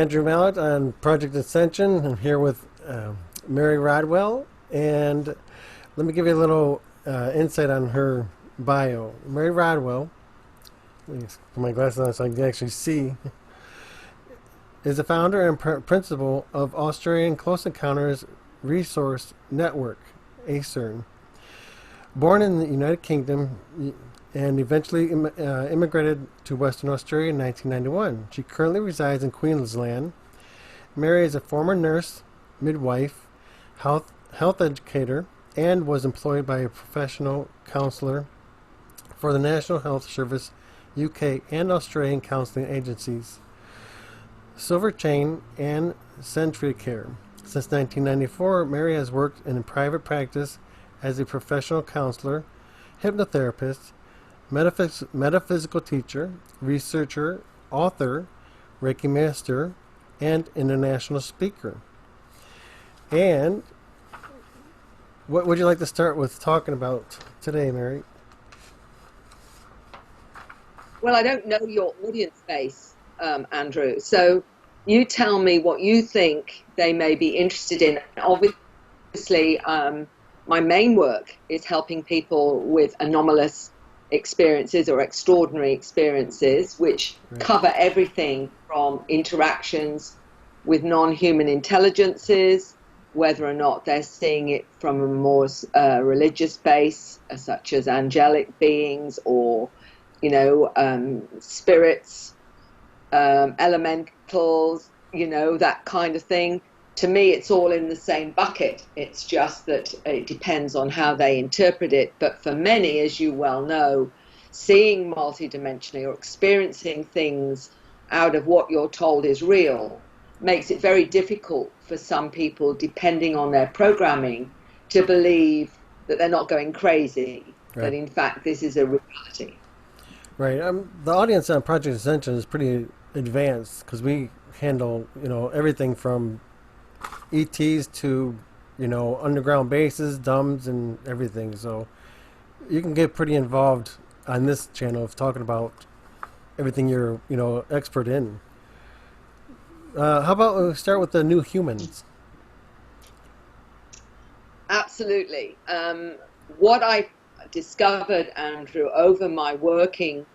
Andrew Mallett on Project Ascension. I'm here with Mary Rodwell, and let me give you a little insight on her bio. Mary Rodwell, let me put my glasses on so I can actually see, is the founder and principal of Australian Close Encounters Resource Network, ACERN. Born in the United Kingdom and eventually immigrated to Western Australia in 1991. She currently resides in Queensland. Mary is a former nurse, midwife, health educator, and was employed by a professional counselor for the National Health Service, UK and Australian counselling agencies, Silver Chain and Centricare. Since 1994, Mary has worked in a private practice as a professional counselor, hypnotherapist, metaphysical teacher, researcher, author, Reiki master, and international speaker. And what would you like to start with talking about today, Mary? Well, I don't know your audience base, Andrew, so you tell me what you think they may be interested in. Obviously, my main work is helping people with anomalous experiences or extraordinary experiences, which cover everything from interactions with non-human intelligences, whether or not they're seeing it from a more religious base, such as angelic beings or, spirits, elementals, that kind of thing. To me, it's all in the same bucket. It's just that it depends on how they interpret it. But for many, as you well know, seeing multidimensionally or experiencing things out of what you're told is real makes it very difficult for some people, depending on their programming, to believe that they're not going crazy, that in fact this is a reality. Right. The audience on Project Ascension is pretty advanced because we handle, everything from ETs to, underground bases, dumbs, and everything. So you can get pretty involved on this channel of talking about everything you're, expert in. How about we start with the new humans? Absolutely. What I discovered, Andrew, over my working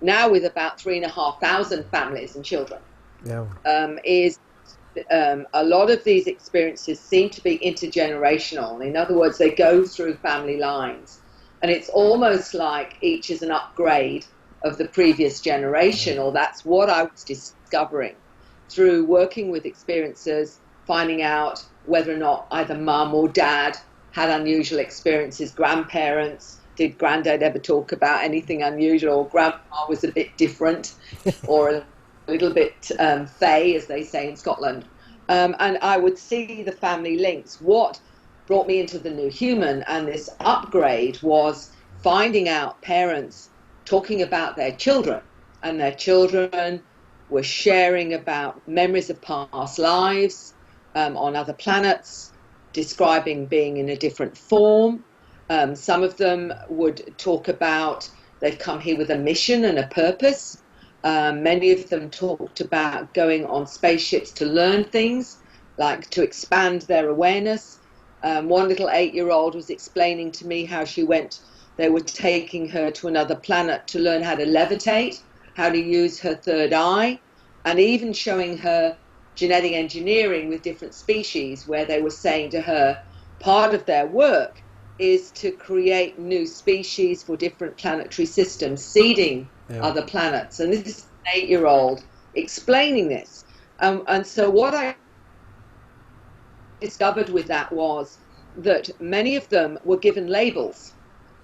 now with about 3,500 families and children, is a lot of these experiences seem to be intergenerational. In other words, they go through family lines, and it's almost like each is an upgrade of the previous generation, or that's what I was discovering through working with experiencers, finding out whether or not either mum or dad had unusual experiences, grandparents. Did granddad ever talk about anything unusual, or grandma was a bit different, or a little bit fey, as they say in Scotland. And I would see the family links. What brought me into the new human and this upgrade was finding out parents talking about their children, and their children were sharing about memories of past lives on other planets, describing being in a different form. Some of them would talk about they've come here with a mission and a purpose. Many of them talked about going on spaceships to learn things, like to expand their awareness. One little 8-year-old was explaining to me how they were taking her to another planet to learn how to levitate, how to use her third eye, and even showing her genetic engineering with different species, where they were saying to her part of their work is to create new species for different planetary systems, seeding other planets. And this is an 8-year-old explaining this. And so what I discovered with that was that many of them were given labels.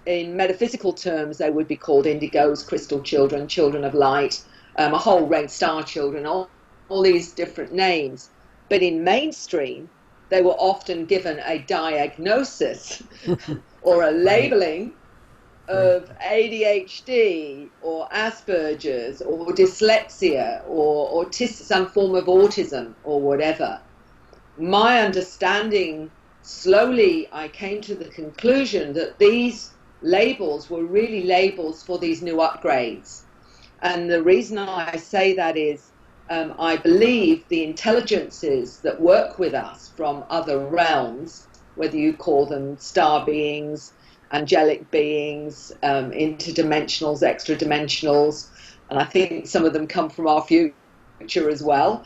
In metaphysical terms, they would be called indigos, crystal children, children of light, a whole range, star children, all these different names. But in mainstream, they were often given a diagnosis or a labeling of ADHD or Asperger's or dyslexia or some form of autism or whatever. My understanding, slowly I came to the conclusion that these labels were really labels for these new upgrades. And the reason I say that is I believe the intelligences that work with us from other realms, whether you call them star beings, angelic beings, interdimensionals, extra dimensionals, and I think some of them come from our future as well.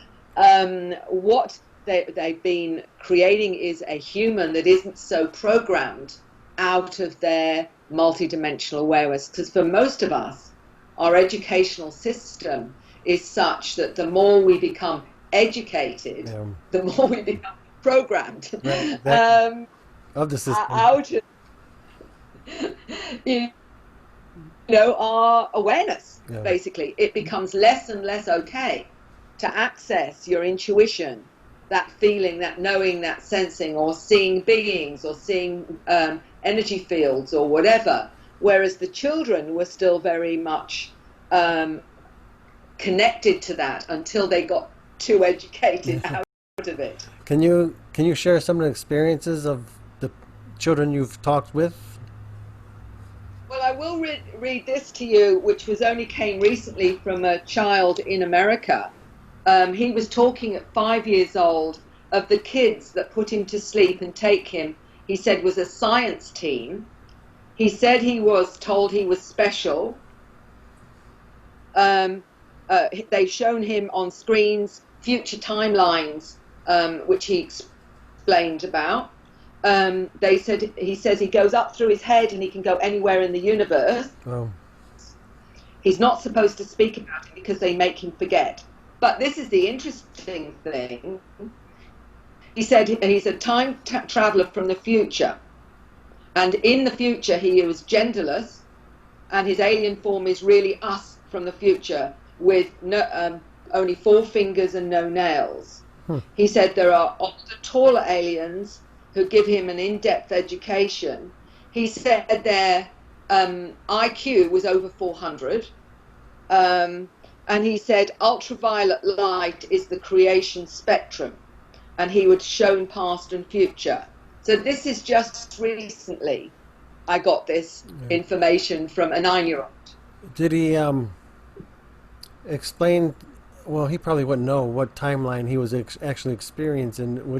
What they've been creating is a human that isn't so programmed out of their multidimensional awareness. Because for most of us, our educational system is such that the more we become educated, the more we become programmed of the system. out of our awareness. Basically, it becomes less and less okay to access your intuition, that feeling, that knowing, that sensing, or seeing beings, or seeing energy fields, or whatever. Whereas the children were still very much connected to that until they got too educated out of it. Can you share some of the experiences of the children you've talked with? Well, I will read this to you, which came recently from a child in America. He was talking at 5 years old of the kids that put him to sleep and take him. He said was a science team. He said he was told he was special. They've shown him on screens future timelines, which he explained about. He says he goes up through his head and he can go anywhere in the universe. Oh. He's not supposed to speak about it because they make him forget. But this is the interesting thing. He said he's a time traveler from the future. And in the future, he was genderless. And his alien form is really us from the future with only 4 fingers and no nails. He said there are older, taller aliens who give him an in-depth education. He said their IQ was over 400. And he said ultraviolet light is the creation spectrum. And he would show past and future. So this is just recently I got this information from a 9-year-old. Did he explain? Well, he probably wouldn't know what timeline he was actually experiencing. Were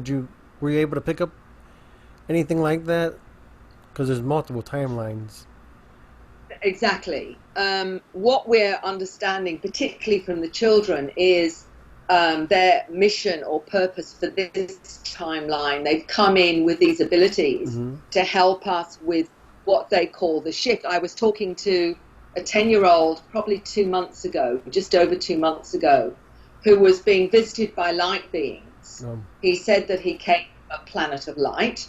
you able to pick up anything like that? Because there's multiple timelines. Exactly. What we're understanding, particularly from the children, is their mission or purpose for this timeline. They've come in with these abilities to help us with what they call the shift. I was talking to a 10-year-old probably 2 months ago, just over 2 months ago, who was being visited by light beings. He said that he came from a planet of light.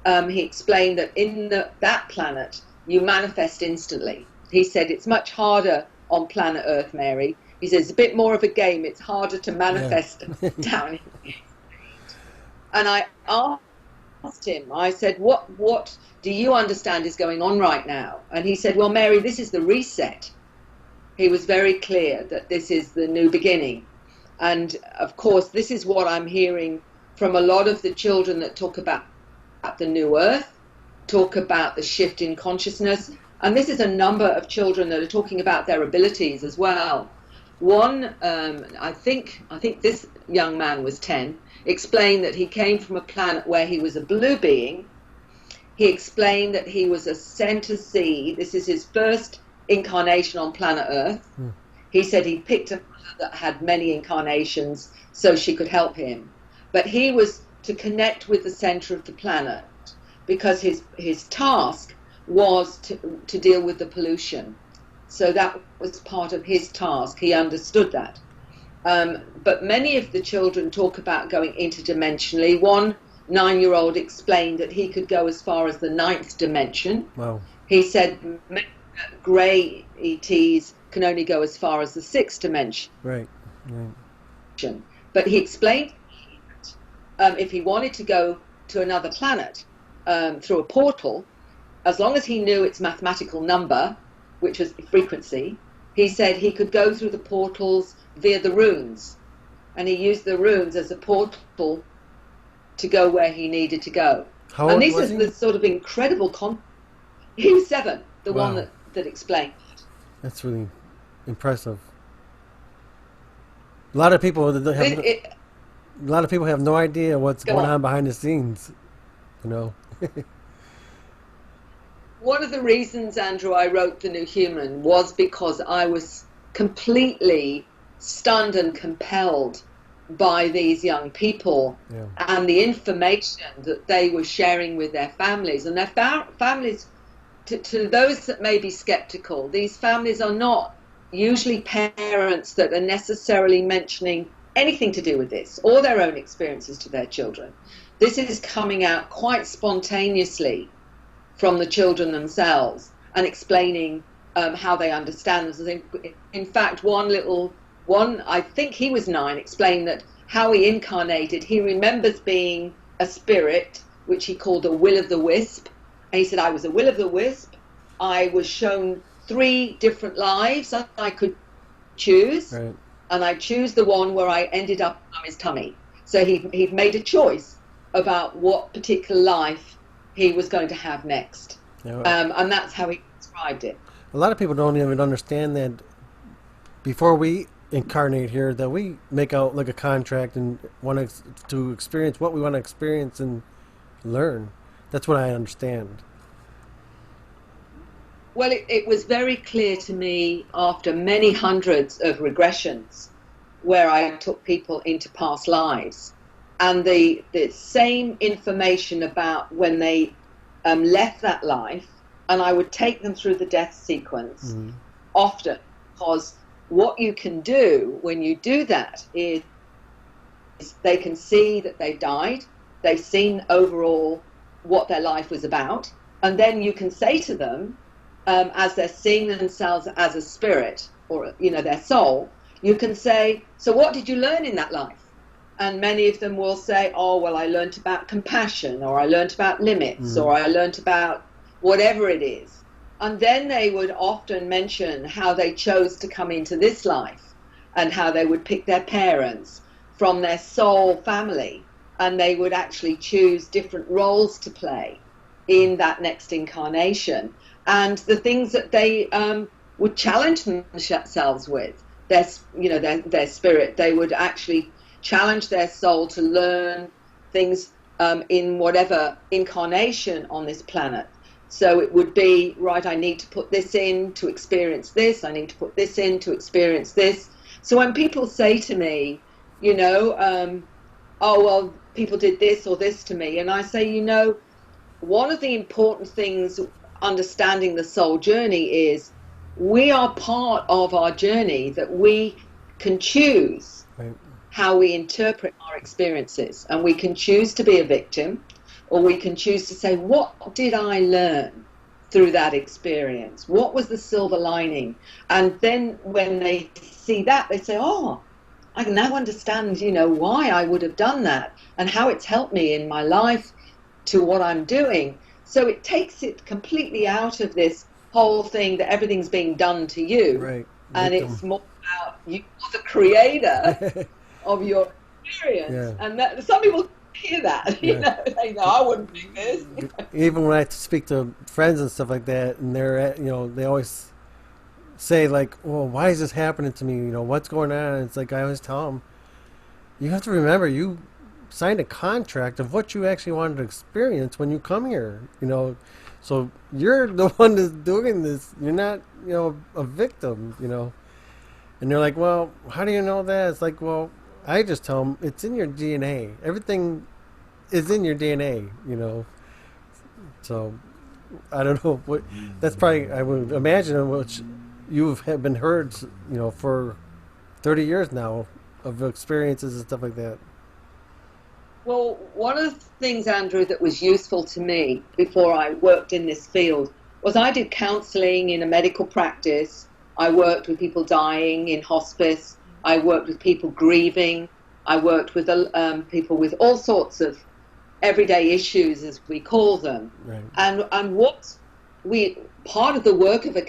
He explained that in that planet, you manifest instantly. He said it's much harder on planet Earth, Mary. He says it's a bit more of a game. It's harder to manifest down here. And I asked him, I said, what do you understand is going on right now? And he said, well, Mary, this is the reset. He was very clear that this is the new beginning. And of course, this is what I'm hearing from a lot of the children that talk about the new earth, talk about the shift in consciousness. And this is a number of children that are talking about their abilities as well. One, I think this young man was 10, explained that he came from a planet where he was a blue being. He explained that he was a center seed. This is his first incarnation on planet Earth. He said he picked a mother that had many incarnations so she could help him. But he was to connect with the center of the planet because his task was to deal with the pollution. So that was part of his task. He understood that. But many of the children talk about going interdimensionally. One 9-year-old explained that he could go as far as the 9th dimension. Wow. He said grey ETs can only go as far as the 6th dimension. Right. But he explained that if he wanted to go to another planet through a portal, as long as he knew its mathematical number, which was frequency, he said he could go through the portals via the runes. And he used the runes as a portal to go where he needed to go. How old these was are he? the sort of incredible he was 7, the Wow. one that explained. That's really impressive. A lot of people have It, a lot of people have no idea what's go going on. on behind the scenes. You know. One of the reasons, Andrew, I wrote The New Human was because I was completely stunned and compelled by these young people Yeah. and the information that they were sharing with their families. And their families, to those that may be skeptical, these families are not usually parents that are necessarily mentioning anything to do with this or their own experiences to their children. This is coming out quite spontaneously from the children themselves and explaining how they understand this. In fact, one, I think he was 9, explained that how he incarnated, he remembers being a spirit, which he called a will-o'-the-wisp. And he said, I was a will-o'-the-wisp. I was shown 3 different lives I could choose. Right. And I choose the one where I ended up on his tummy. So he'd made a choice about what particular life he was going to have next. Yeah. And that's how he described it. A lot of people don't even understand that before we incarnate here, that we make out like a contract and want to experience what we want to experience and learn. That's what I understand. Well, it was very clear to me after many hundreds of regressions where I took people into past lives, and the same information about when they left that life, and I would take them through the death sequence often, because what you can do when you do that is they can see that they died, they've seen overall what their life was about, and then you can say to them, as they're seeing themselves as a spirit or their soul, you can say, so what did you learn in that life? And many of them will say, oh, well, I learned about compassion, or I learned about limits, or I learned about whatever it is. And then they would often mention how they chose to come into this life and how they would pick their parents from their soul family, and they would actually choose different roles to play in that next incarnation. And the things that they would challenge themselves with, their spirit, they would actually challenge their soul to learn things in whatever incarnation on this planet. So it would be, right, I need to put this in to experience this, I need to put this in to experience this. So when people say to me, oh, well, people did this or this to me, and I say, one of the important things understanding the soul journey is we are part of our journey, that we can choose how we interpret our experiences, and we can choose to be a victim, or we can choose to say, what did I learn through that experience? What was the silver lining? And then when they see that, they say, oh, I can now understand, why I would have done that and how it's helped me in my life to what I'm doing. So it takes it completely out of this whole thing that everything's being done to you. Right. And it's more about you, the creator of your experience. Yeah. And that, some people hear that, they know, I wouldn't do this. Even when I speak to friends and stuff like that, and they're they always say like, well, why is this happening to me? What's going on? And it's like I always tell them, you have to remember, you signed a contract of what you actually wanted to experience when you come here. So you're the one that's doing this. You're not, a victim. And they're like, well, how do you know that? It's like, well, I just tell them it's in your DNA. Everything is in your DNA. So I don't know what. That's probably, I would imagine, which you've been heard, for 30 years now of experiences and stuff like that. Well, one of the things, Andrew, that was useful to me before I worked in this field was I did counselling in a medical practice. I worked with people dying in hospice. I worked with people grieving. I worked with people with all sorts of everyday issues, as we call them. Right. And part of the work of a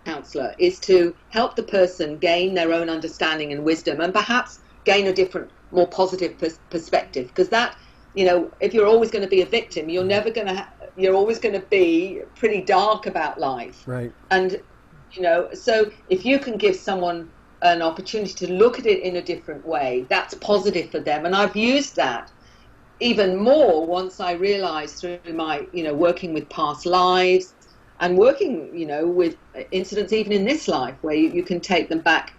counsellor is to help the person gain their own understanding and wisdom, and perhaps gain a different, more positive perspective. Because that, if you're always going to be a victim, you're never going to. You're always going to be pretty dark about life. Right. And so if you can give someone an opportunity to look at it in a different way, that's positive for them. And I've used that even more once I realized through my, working with past lives and working, with incidents even in this life where you can take them back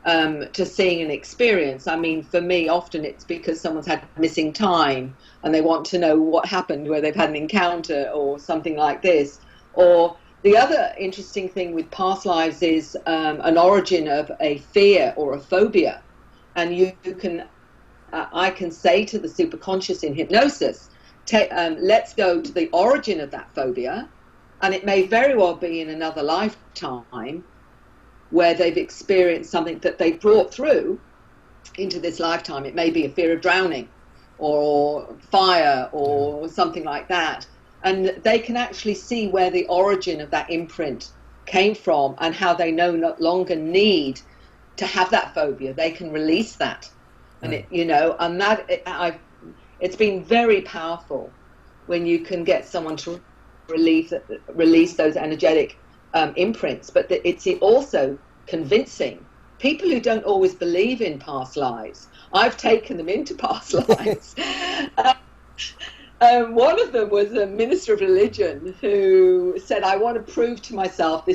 to seeing an experience. I mean, for me, often it's because someone's had missing time and they want to know what happened where they've had an encounter or something like this. Or the other interesting thing with past lives is an origin of a fear or a phobia. And you can, I can say to the superconscious in hypnosis, let's go to the origin of that phobia. And it may very well be in another lifetime where they've experienced something that they brought through into this lifetime. It may be a fear of drowning or fire or something like that. And they can actually see where the origin of that imprint came from and how they no longer need to have that phobia. They can release that. And it's been very powerful when you can get someone to release those energetic imprints. But it's also convincing people who don't always believe in past lives. I've taken them into past lives. One of them was a minister of religion who said, I want to prove to myself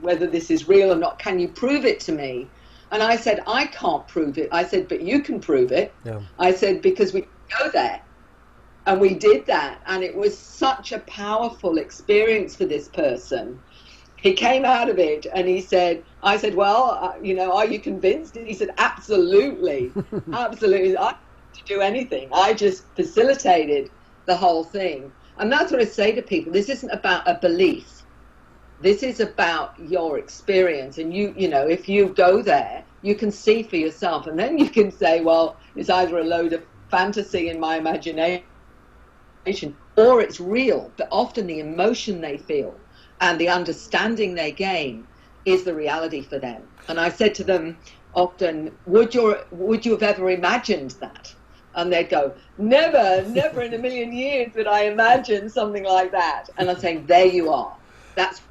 whether this is real or not. Can you prove it to me? And I said, I can't prove it. I said, but you can prove it. Yeah. I said, because we go there. And we did that. And it was such a powerful experience for this person. He came out of it and he said, I said, well, are you convinced? And he said, absolutely. Absolutely. I didn't do anything. I just facilitated the whole thing. And that's what I say to people. This isn't about a belief. This is about your experience. And if you go there, you can see for yourself. And then you can say, well, it's either a load of fantasy in my imagination or it's real. But often the emotion they feel and the understanding they gain is the reality for them. And I said to them often, would you have ever imagined that? And they'd go, never in a million years would I imagine something like that. And I'm saying, there you are. That's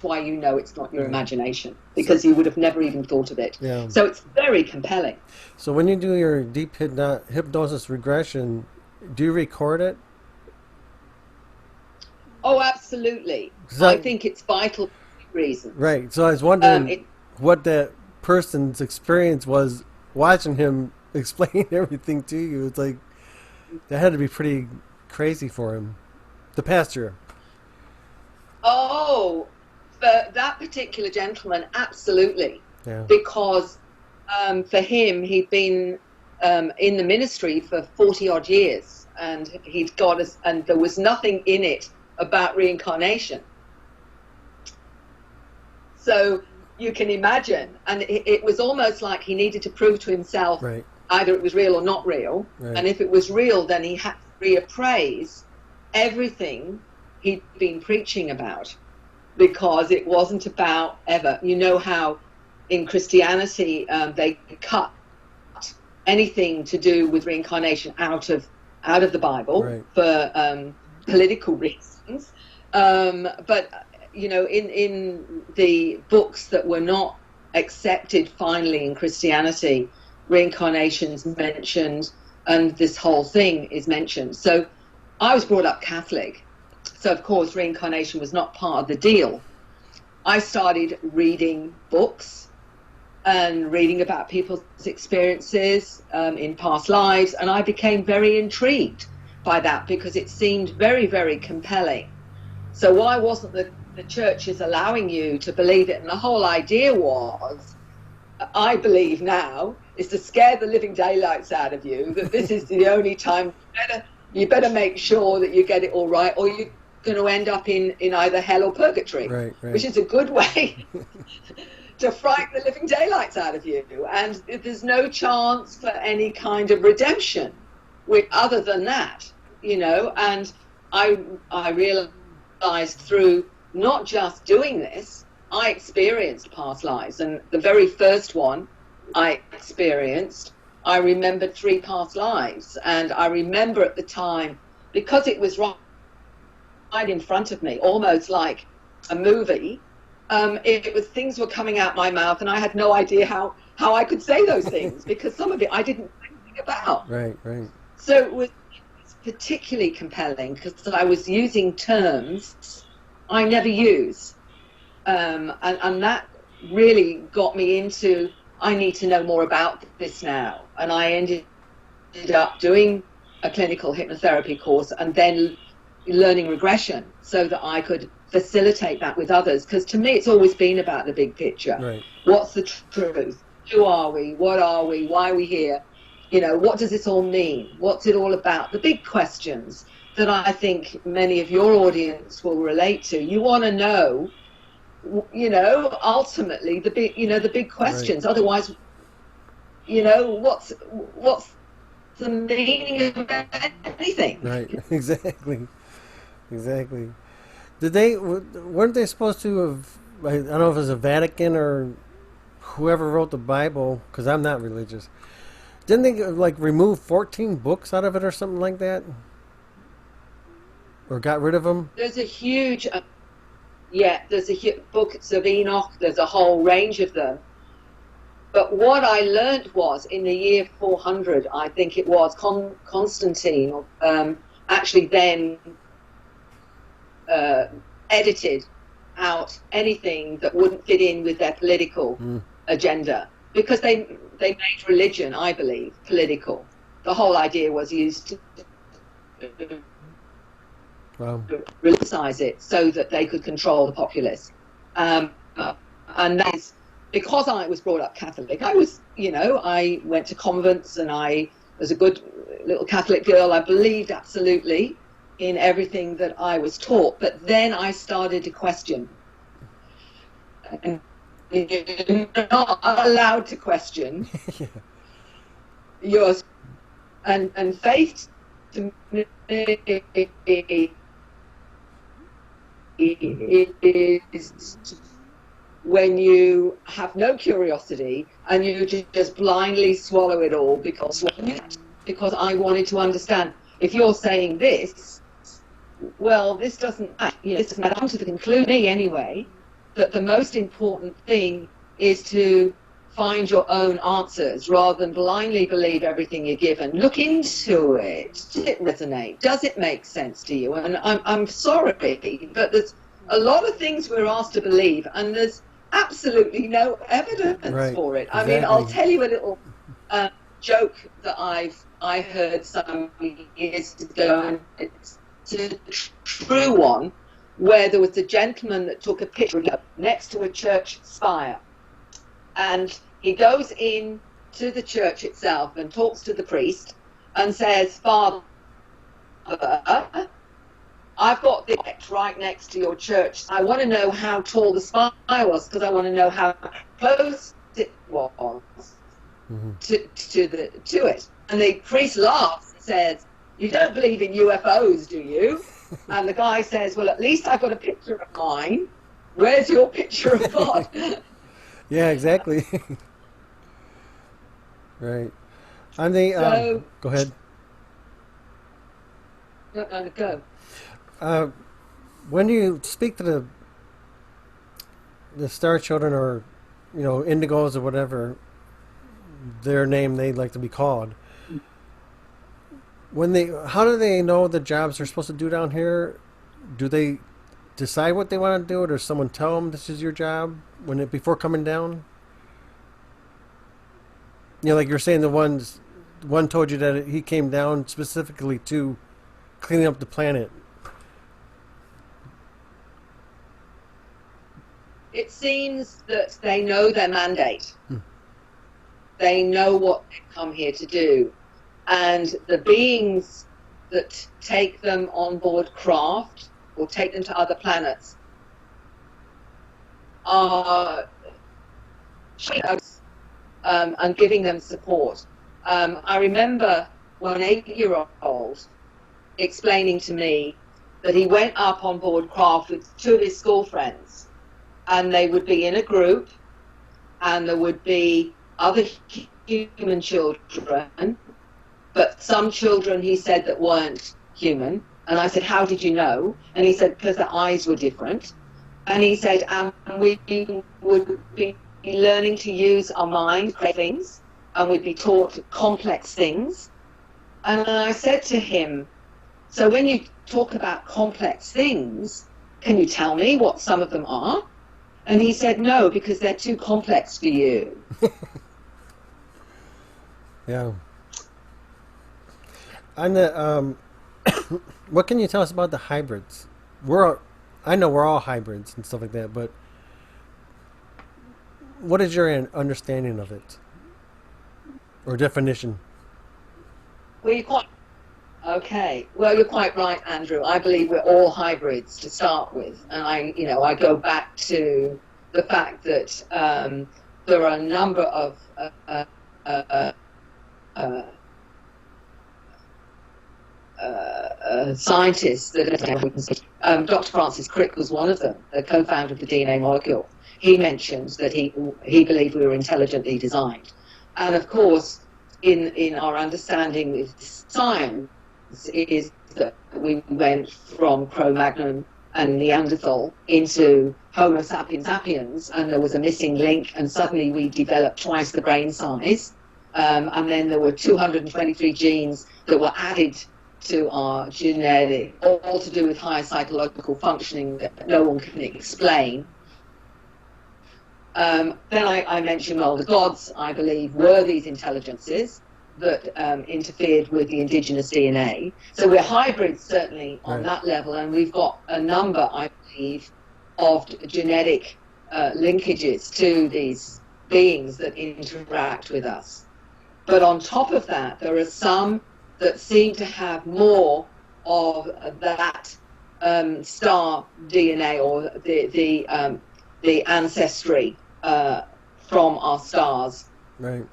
why it's not your imagination, because you would have never even thought of it. Yeah. So it's very compelling. So when you do your deep hypnosis regression, do you record it? Oh, absolutely. I think it's vital for reasons. Right. So I was wondering what that person's experience was watching him explain everything to you. It's like that had to be pretty crazy for him. The pastor. Oh, for that particular gentleman, absolutely. Yeah. Because for him, he'd been in the ministry for 40 odd years, and he'd got us, and there was nothing in it about reincarnation. So you can imagine, and it was almost like he needed to prove to himself either it was real or not real. Right. And if it was real, then he had to reappraise everything he'd been preaching about, because it wasn't about ever. You know how in Christianity they cut anything to do with reincarnation out of the Bible for political reasons. But in the books that were not accepted finally in Christianity, reincarnation's mentioned, and this whole thing is mentioned. So I was brought up Catholic. So, of course, reincarnation was not part of the deal. I started reading books and reading about people's experiences in past lives, and I became very intrigued by that because it seemed very, very compelling. So why wasn't the churches allowing you to believe it? And the whole idea was, I believe now, is to scare the living daylights out of you, that this is the only time you better make sure that you get it all right, or you're going to end up in either hell or purgatory, which is a good way to frighten the living daylights out of you. And there's no chance for any kind of redemption other than that, and I realized through not just doing this, I experienced past lives. And the very first one I experienced, I remembered 3 past lives. And I remember at the time, because it was right in front of me, almost like a movie, things were coming out my mouth, and I had no idea how how I could say those things, because some of it I didn't think about. Right, right. So it was particularly compelling because I was using terms I never use. And that really got me into, I need to know more about this now. And I ended up doing a clinical hypnotherapy course and then learning regression so that I could facilitate that with others. Because to me, it's always been about the big picture. Right. What's the truth? Who are we? What are we? Why are we here? You know, what does this all mean? What's it all about? The big questions that I think many of your audience will relate to. You want to know, you know, ultimately the big, you know, the big questions. Right. Otherwise, you know, what's the meaning of anything? Right. Exactly. Exactly. Weren't they supposed to have, I don't know if it was the Vatican or whoever wrote the Bible, because I'm not religious, didn't they like remove 14 books out of it or something like that? Or got rid of them? There's a huge, there's a huge books of Enoch, there's a whole range of them. But what I learned was in the year 400, I think it was, Constantine actually then edited out anything that wouldn't fit in with their political agenda, because they made religion, I believe, political. The whole idea was used to politicize it so that they could control the populace. And that is because I was brought up Catholic. I was, you know, I went to convents and I was a good little Catholic girl. I believed absolutely in everything that I was taught. But then I started to question. And you're not allowed to question yours. And faith to me is when you have no curiosity and you just blindly swallow it all because I wanted to understand. If you're saying this, well, this doesn't matter. I'm to the conclusion anyway that the most important thing is to find your own answers rather than blindly believe everything you're given. Look into it. Does it resonate? Does it make sense to you? And I'm sorry, but there's a lot of things we're asked to believe, and there's absolutely no evidence for it. Exactly. I mean, I'll tell you a little joke that I heard some years ago, and it's a true one, where there was a gentleman that took a picture next to a church spire. And he goes in to the church itself and talks to the priest and says, "Father, I've got this right next to your church. I want to know how tall the spire was because I want to know how close it was to it." And the priest laughs and says, "You don't believe in UFOs, do you?" And the guy says, "Well, at least I've got a picture of mine. Where's your picture of God?" Yeah, exactly. Right. On the go ahead. Go. When you speak to the star children, or you know, indigos or whatever their name they like to be called, how do they know the jobs they're supposed to do down here? Do they decide what they want to do, or does someone tell them this is your job before coming down? You know, like you're saying, one told you that he came down specifically to cleaning up the planet. It seems that they know their mandate. They know what they've come here to do. And the beings that take them on board craft or take them to other planets are and giving them support. I remember one 8-year-old explaining to me that he went up on board craft with 2 of his school friends, and they would be in a group, and there would be other human children, but some children, he said, that weren't human. And I said, "How did you know?" And he said, "Because their eyes were different." And he said, "And we would be learning to use our mind, create things, and we'd be taught complex things. And I said to him, so when you talk about complex things, can you tell me what some of them are? And he said, no, because they're too complex for you. Yeah. And the what can you tell us about the hybrids? I know we're all hybrids and stuff like that, but what is your understanding of it or definition? Well, you're quite right, Andrew. I believe we're all hybrids to start with, and I go back to the fact that there are a number of scientists that Dr. Francis Crick was one of them, the co-founder of the DNA molecule. He mentioned that he believed we were intelligently designed, and of course, in our understanding with science, is that we went from Cro-Magnon and Neanderthal into Homo sapiens sapiens, and there was a missing link, and suddenly we developed twice the brain size, and then there were 223 genes that were added to our genetic, all to do with higher psychological functioning that no one can explain. Then I mentioned, well, the gods, I believe, were these intelligences that interfered with the indigenous DNA. So we're hybrids, certainly, on that level, and we've got a number, I believe, of genetic linkages to these beings that interact with us. But on top of that, there are some that seem to have more of that star DNA or the ancestry from our stars. Right.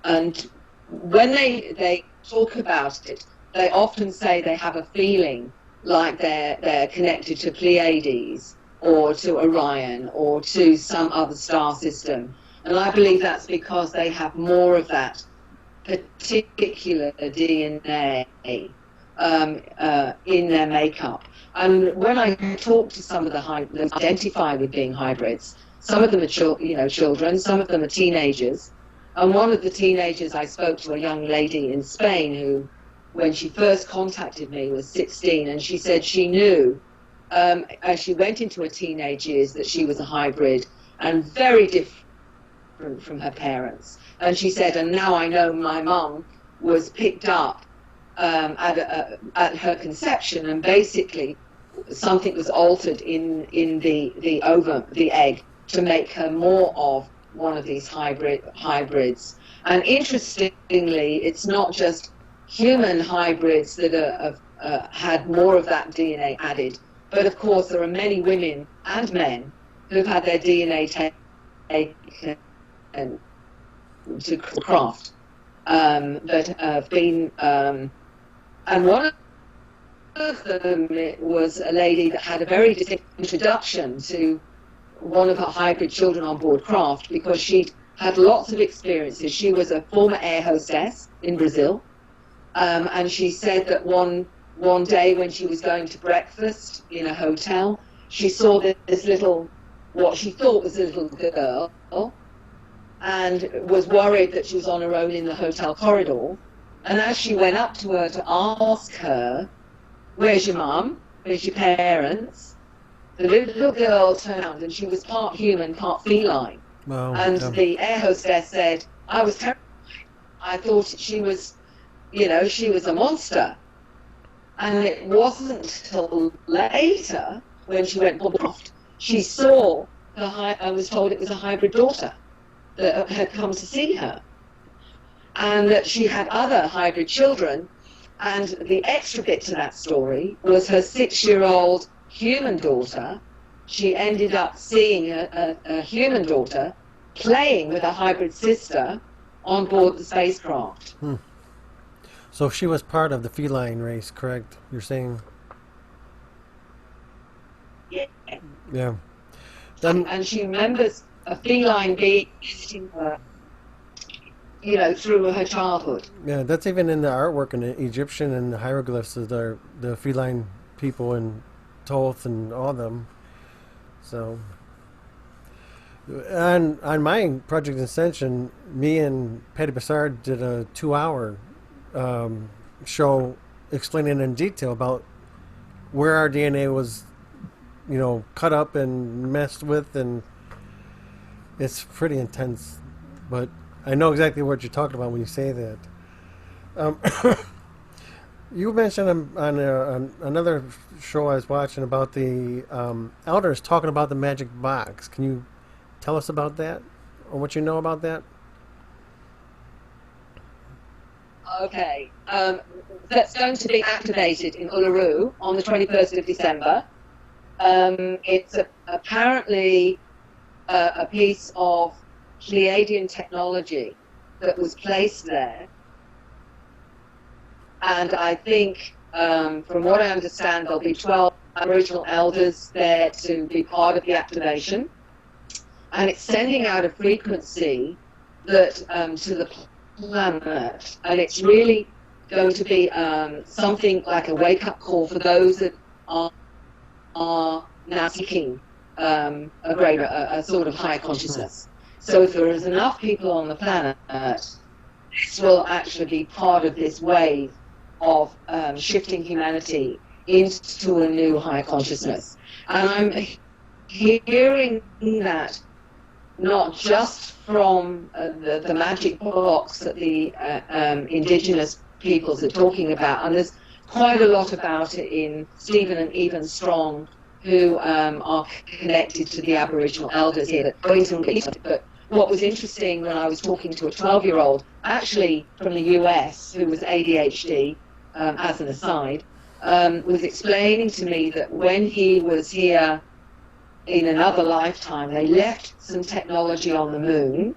And when they talk about it, they often say they have a feeling like they're connected to Pleiades or to Orion or to some other star system. And I believe that's because they have more of that particular DNA in their makeup. And when I talk to some of the hybrids, identify with being hybrids, some of them are children, some of them are teenagers. And one of the teenagers, I spoke to a young lady in Spain who, when she first contacted me, was 16, and she said she knew as she went into her teenage years that she was a hybrid and very different from her parents. And she said, and now I know my mum was picked up at her conception, and basically something was altered in the ovum, the egg, to make her more of one of these hybrids. And interestingly, it's not just human hybrids that have had more of that DNA added, but of course there are many women and men who've had their DNA taken to craft that have been, and one of them was a lady that had a very distinct introduction to one of her hybrid children on board craft because she'd had lots of experiences. She was a former air hostess in Brazil, and she said that one day when she was going to breakfast in a hotel, she saw this little, what she thought was a little girl, and was worried that she was on her own in the hotel corridor. And as she went up to her to ask her, where's your mum? Where's your parents? The little girl turned around and she was part human, part feline. Wow. And the air hostess said, I was terrified. I thought she was, she was a monster. And it wasn't until later, when she went on craft, she saw I was told it was a hybrid daughter that had come to see her. And that she had other hybrid children. And the extra bit to that story was her 6-year-old human daughter. She ended up seeing a human daughter playing with a hybrid sister on board the spacecraft. So she was part of the feline race, correct? You're saying? Yeah. Yeah. And she remembers a feline being visiting her, through her childhood. Yeah, that's even in the artwork in the Egyptian and the hieroglyphs of the feline people and Thoth and all of them. So, On my Project Ascension, me and Patty Bassard did a 2-hour show explaining in detail about where our DNA was, cut up and messed with, and it's pretty intense. But I know exactly what you're talking about when you say that. You mentioned on another show I was watching about the elders talking about the magic box. Can you tell us about that, or what you know about that? Okay. That's going to be activated in Uluru on the 21st of December. It's apparently a piece of Pleiadian technology that was placed there. And I think, from what I understand, there'll be 12 Aboriginal elders there to be part of the activation. And it's sending out a frequency that to the planet. And it's really going to be something like a wake-up call for those that are now seeking a sort of higher consciousness. So if there is enough people on the planet, this will actually be part of this wave of shifting humanity into a new higher consciousness. And I'm hearing that not just from the magic box that the indigenous peoples are talking about, and there's quite a lot about it in Stephen and Even Strong, who are connected to the Aboriginal elders here. But what was interesting when I was talking to a 12-year-old, actually from the US, who was ADHD, as an aside, was explaining to me that when he was here in another lifetime, they left some technology on the moon,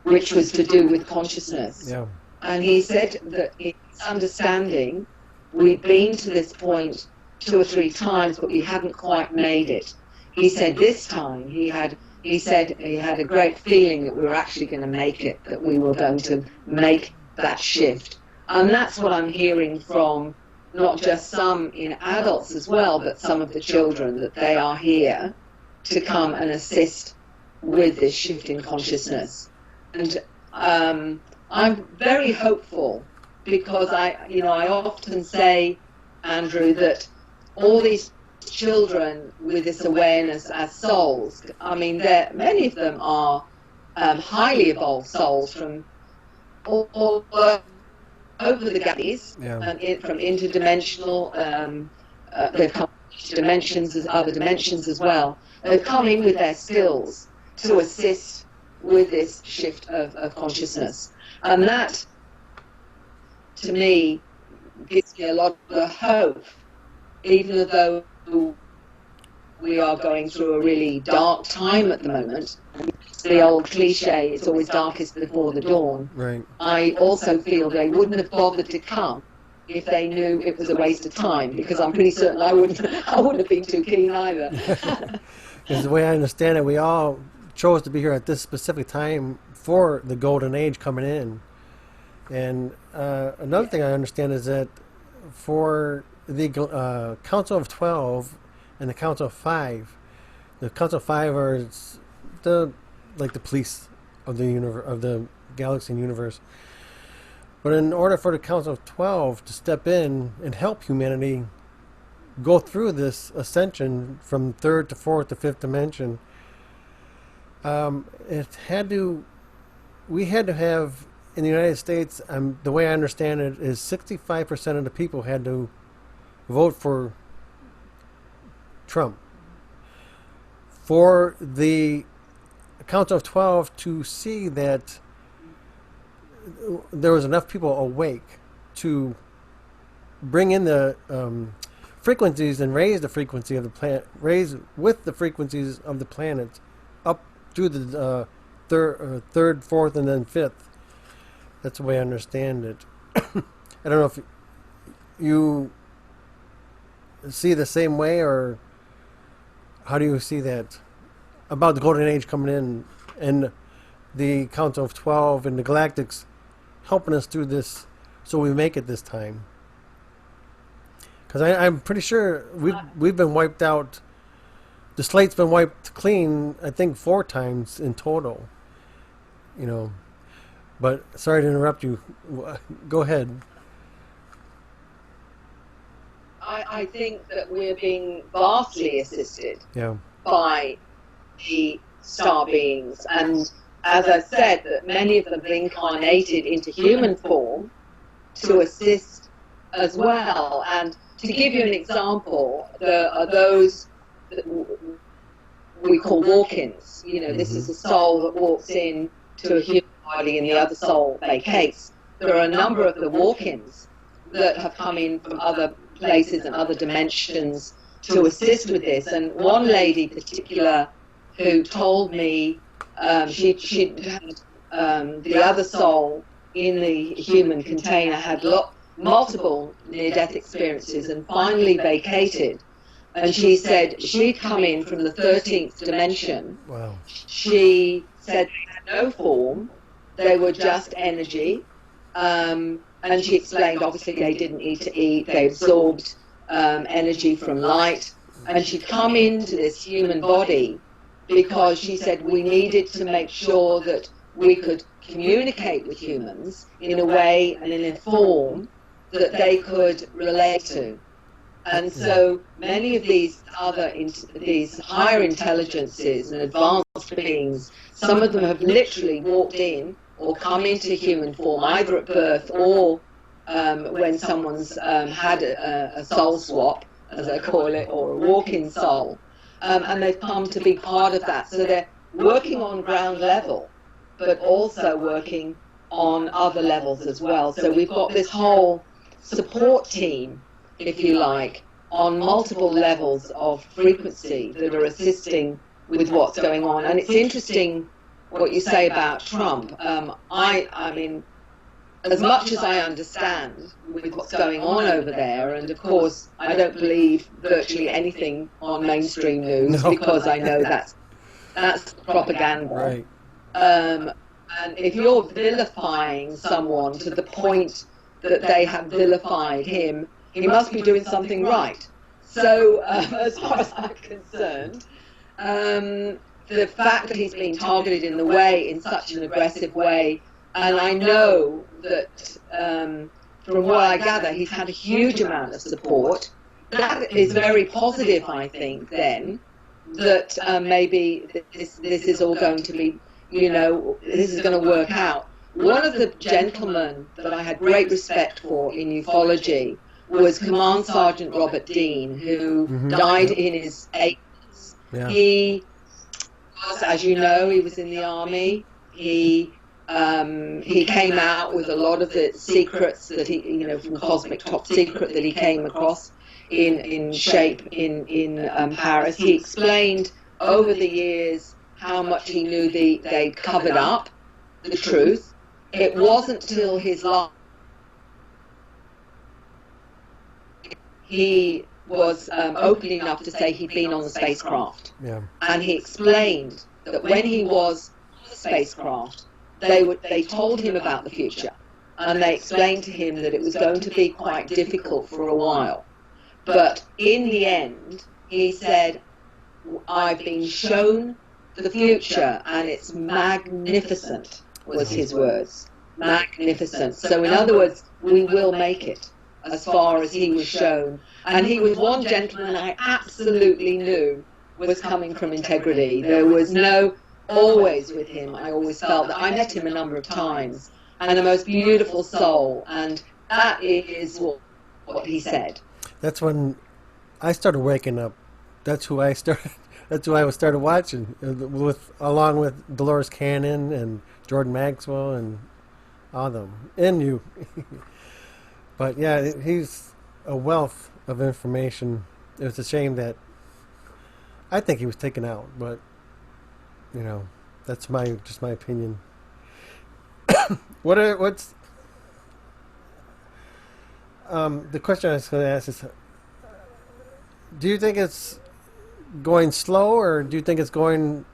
which was to do with consciousness. Yeah. And he said that in his understanding, we'd been to this point 2 or 3 times, but we hadn't quite made it. He said this time he had a great feeling that we were actually going to make it, that we were going to make that shift. And that's what I'm hearing from not just some in adults as well, but some of the children, that they are here to come and assist with this shift in consciousness. And I'm very hopeful, because I often say, Andrew, that all these children with this awareness as souls, I mean, many of them are highly evolved souls from all over the galaxies, from interdimensional, they've come to dimensions as other dimensions as well. They've come in with their skills to assist with this shift of consciousness. And that, to me, gives me a lot of hope, even though we are going through a really dark time at the moment. The old cliche, it's always darkest before the dawn. Right. I also feel they wouldn't have bothered to come if they knew it was a waste of time, because I'm pretty certain I wouldn't have been too keen either. Because the way I understand it, we all chose to be here at this specific time for the golden age coming in. And another thing I understand is that for the Council of 12 and the Council of 5, the Council of 5 are the police of the of the galaxy and universe. But in order for the Council of 12 to step in and help humanity go through this ascension from 3rd to 4th to 5th dimension, we had to have, in the United States, the way I understand it, is 65% of the people had to vote for Trump. For the Council of 12 to see that there was enough people awake to bring in the frequencies and raise the frequency of the planet, raise with the frequencies of the planet up through the third, fourth, and then fifth. That's the way I understand it. I don't know if you see the same way, or how do you see that about the Golden Age coming in and the Council of 12 and the Galactics helping us through this so we make it this time? Because I'm pretty sure we've been wiped out the slate's been wiped clean, I think 4 times in total. You know, but sorry to interrupt you. Go ahead. I think that we're being vastly assisted Yeah. by the star beings, and as I said, that many of them have incarnated into human form to assist as well. And to give you an example, there are those that we call walk-ins. You know, this is a soul that walks in to a human body and the other soul vacates. There are a number of the walk-ins that have come in from other places and other dimensions to assist with this. And one lady in particular who told me she'd had the other soul in the human container had multiple near-death experiences and finally vacated. And she said she'd come in from the 13th dimension. Wow. She said they had no form, they were just energy. And she explained, obviously, they didn't need to eat, they absorbed energy from light. And she'd come into this human body because she said we needed to make sure that we could communicate with humans in a way and in a form that they could relate to. And so many of these these higher intelligences and advanced beings, some of them have literally walked in or come into human form, either at birth or when someone's had a soul swap, as I call it, or a walk-in soul, and they've come to be part of that. So they're working on ground level, but also working on other levels as well. So we've got this whole support team, if you like, on multiple levels of frequency that are assisting with what's going on. And it's interesting what you say about Trump. I mean, as much as I understand with what's going on over there, and of course I don't believe virtually anything on mainstream news because I know that's propaganda. Right. And if you're vilifying someone to the point that they have vilified him, he must be doing something right. So as far as I'm concerned, the fact that he's being targeted in such an aggressive way, and I know that from what I gather, he's had a huge amount of support. That is very positive, I think, then, that maybe this is all going to be, you know, this is going to work out. One of the gentlemen that I had great respect for in ufology was Command Sergeant Robert Dean, who died in his 80s. Yeah. He was, as you know, he was in the army. He came out with a lot of the secrets that he, you know, from Cosmic Top Secret that he came across in shape in Paris. He explained over the years how much he knew they covered up the truth. It wasn't till his last he was open enough to say he'd been on the spacecraft. Yeah. And he explained that when he was on the spacecraft, they told him about the future, and they explained to him that it was going to be quite difficult for a while. But in the end, he said, I've been shown the future, and it's magnificent, was his words. Magnificent. So in other words, we will make it, as far as he was shown. And he was one gentleman I absolutely knew was coming from integrity. There was always with him, I always felt that I met him a number of times, and the most beautiful soul, and that is what he said. That's when I started waking up. That's who I started. That's who I started watching, along with Dolores Cannon and Jordan Maxwell and all of them, and you. But yeah, he's a wealth of information. It was a shame that I think he was taken out, but you know, that's just my opinion. What's the question I was going to ask is, do you think it's going slow, or do you think it's going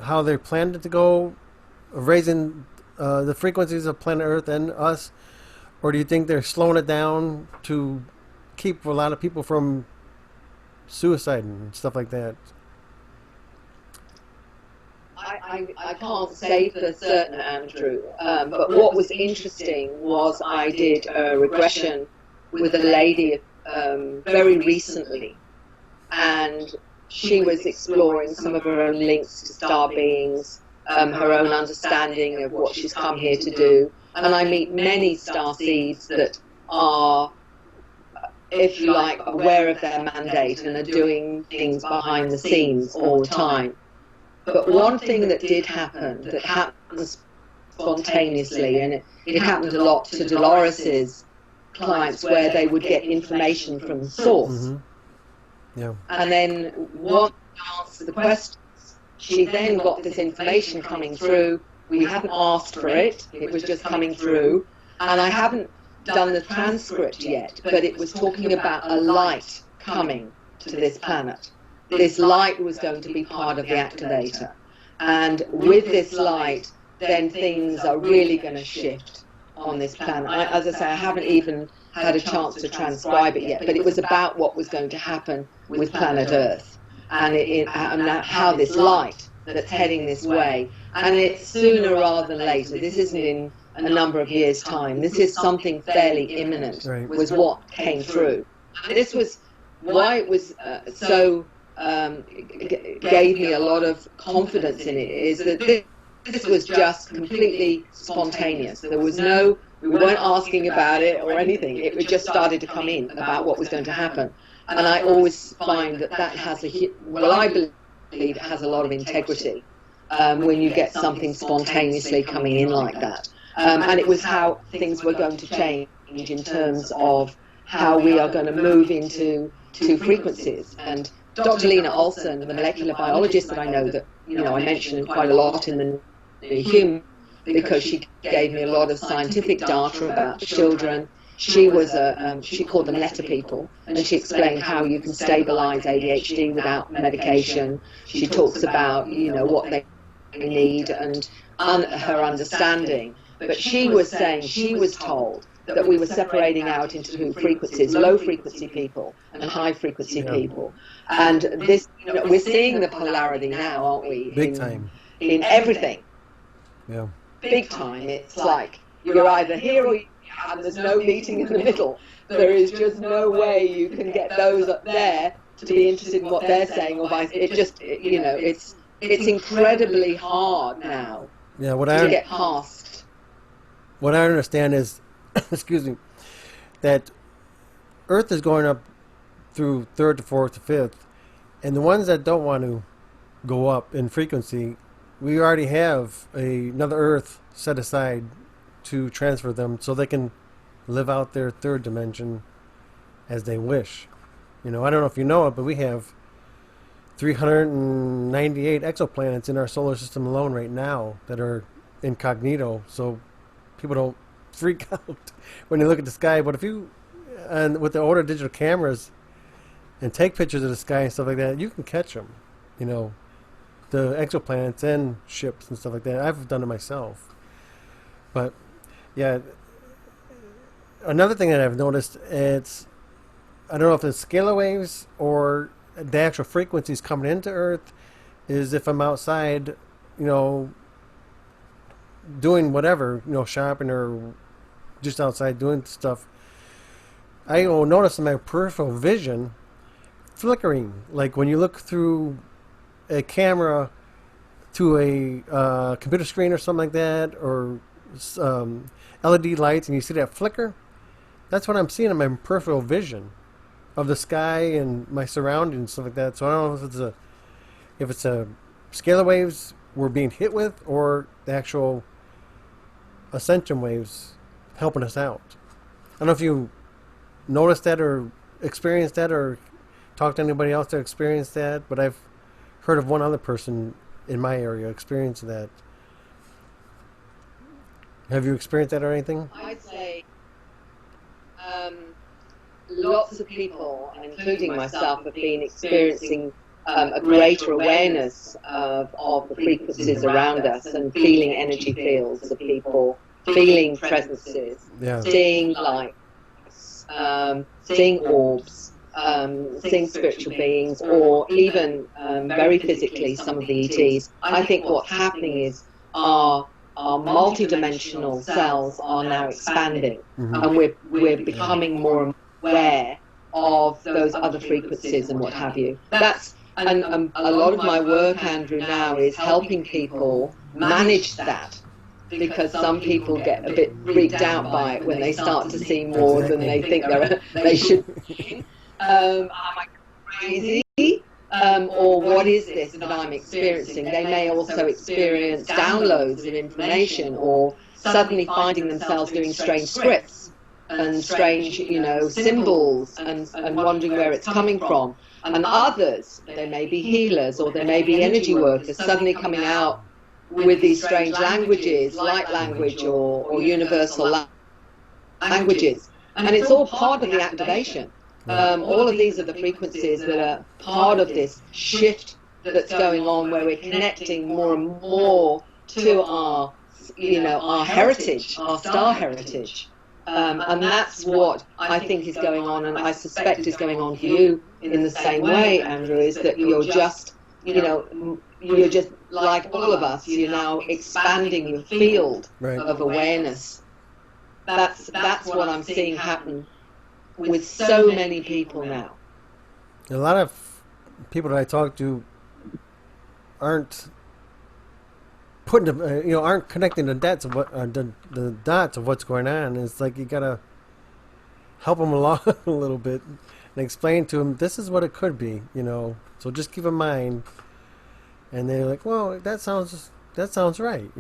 how they planned it to go, raising the frequencies of planet Earth and us, or do you think they're slowing it down to keep a lot of people from suicide and stuff like that? I can't say for certain, Andrew, but what was interesting was I did a regression with a lady very recently, and she was exploring some of her own links to star beings, her own understanding of what she's come here to do. And I meet many star seeds that are, if you like, aware of their mandate and are doing things behind the scenes all the time. But one thing that did happen, that happened spontaneously, and it happened a lot to Dolores's clients, where they would get information from the source. Mm-hmm. Yeah. And then once she answered the questions, she then got this information coming through. We hadn't asked for it, it was just coming through. And I haven't done the transcript yet, but it was talking about a light coming to this planet. This light was going to be part of the activator. And with this light, then things are really going to shift on this planet. As I say, I haven't even had a chance to transcribe it yet, but it was about what was going to happen with planet Earth, and how this light that's heading this way, and it's sooner rather than later. This isn't in a number of years' time. This is something fairly imminent, right, was what came through. And this was why it was gave me a lot of confidence in it, is that this was just completely spontaneous. There was we weren't asking about it or anything. It just started to come in about what was going to happen. And I always find that has I believe it has a lot of integrity when you get something spontaneously coming in like that. And it was how things were going to change in terms of how we are going to move into frequencies. And Dr. Lena Olson, the molecular biologist that I know, that I mentioned quite a lot in the Human, because she gave me a lot of scientific data about children. She was she called them letter people, and she explained how you can stabilize ADHD without medication. She talks about what they need and her understanding. But she was saying she was told that we were separating out into two frequencies: low frequency people and high frequency people. And this, we're seeing the polarity now, aren't we? Big time. In everything. Yeah. Big time. It's like you're either here or and there's no meeting in the middle. There is just no way you can get those up there to be interested in what they're saying, or vice. It just, it's incredibly hard now to get past. What I understand is, excuse me, that Earth is going up through third to fourth to fifth, and the ones that don't want to go up in frequency, we already have another Earth set aside to transfer them so they can live out their third dimension as they wish. I don't know if you know it, but we have 398 exoplanets in our solar system alone right now that are incognito, so people don't freak out when they look at the sky. But if you, and with the older digital cameras, and take pictures of the sky and stuff like that, you can catch them. The exoplanets and ships and stuff like that. I've done it myself. But yeah, another thing that I've noticed, I don't know if it's scalar waves or the actual frequencies coming into Earth, is if I'm outside, doing whatever, shopping or just outside doing stuff, I will notice in my peripheral vision flickering, like when you look through a camera to a computer screen or something like that, or LED lights, and you see that flicker. That's what I'm seeing in my peripheral vision of the sky and my surroundings and stuff like that. So I don't know if it's a scalar waves we're being hit with, or the actual ascension waves helping us out. I don't know if you noticed that or experienced that or talked to anybody else that experienced that, but I've heard of one other person in my area experiencing that. Have you experienced that or anything? I'd say lots of people, including myself, have been experiencing a greater awareness of the frequencies around us, and feeling energy fields of people, feeling presences, seeing lights, seeing orbs, seeing spiritual beings, or even very physically some of the ETs, I think what's happening is our multidimensional cells are now expanding, and we're becoming more aware of those other frequencies and what have you. That's and a lot of my work, Andrew, now is helping people manage that, because some people get a bit freaked out by it when they start to see more than they think they should. Am I crazy? Or what is this that I'm experiencing? They may also experience downloads of information, or suddenly finding themselves doing strange scripts and strange, symbols, and wondering where it's coming from. And others, they may be healers, or they may be energy workers, suddenly coming out with these strange languages, light language, or universal languages. And it's all part of the activation. All of these are the frequencies that are part of this shift that's going on, where we're connecting more and more to our heritage, our star heritage. And that's what I think is going on, and I suspect is going on for you in the same way, Andrew, is that you're just, you're just like all of us, you're now expanding your field of awareness. That's what I'm seeing happen with so many people now. A lot of people that I talk to aren't putting aren't connecting the dots of what the dots of what's going on. It's like you gotta help them along a little bit and explain to them this is what it could be, so just keep in mind. And they're like, well, that sounds right,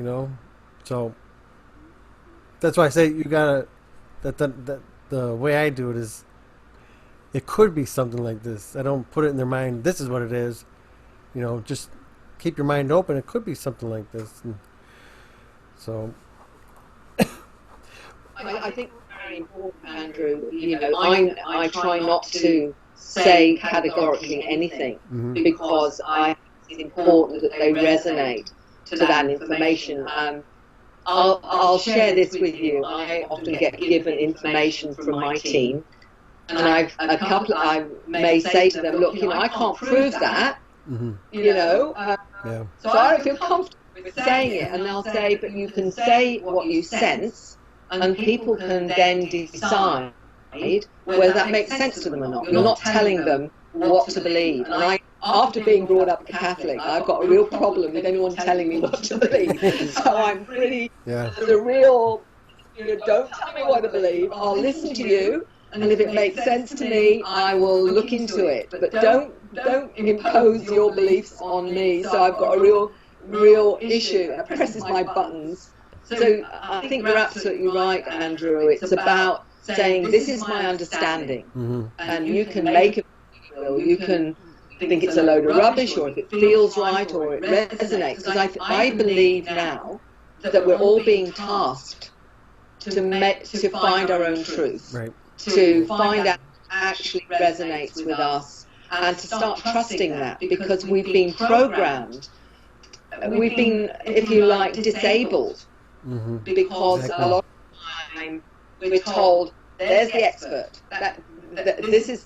so that's why I say you gotta that the way I do it is, it could be something like this. I don't put it in their mind, this is what it is. Just keep your mind open. It could be something like this. And so I think it's very important, Andrew. I try not to say categorically anything, because I think it's important that they resonate to that information. I'll share this with you. I often get given information from my team, and I may say to them, look, I can't prove that, so I don't feel comfortable with saying it. And they'll say, but you can say what you sense, and people can then decide whether that makes sense to them or not. You're not telling them what to believe. And after being brought up Catholic, I've got a real problem with anyone telling me what to believe. So I'm pretty, there's a real, don't tell me what to believe. I'll listen to you, and if it makes sense to me, I will look into it. But don't impose your beliefs on me. So I've got a real issue. It presses my buttons. So I think you're absolutely right, Andrew. It's about saying, this is my understanding, and you can make it. You can think it's a load of rubbish, or if it feels right, or it resonates. Because I believe now that we're all being tasked to find our own truth, to find out what actually resonates with us, and to start trusting that, because we've been programmed, we've been, if you like, disabled, because a lot of the time we're told, there's the expert,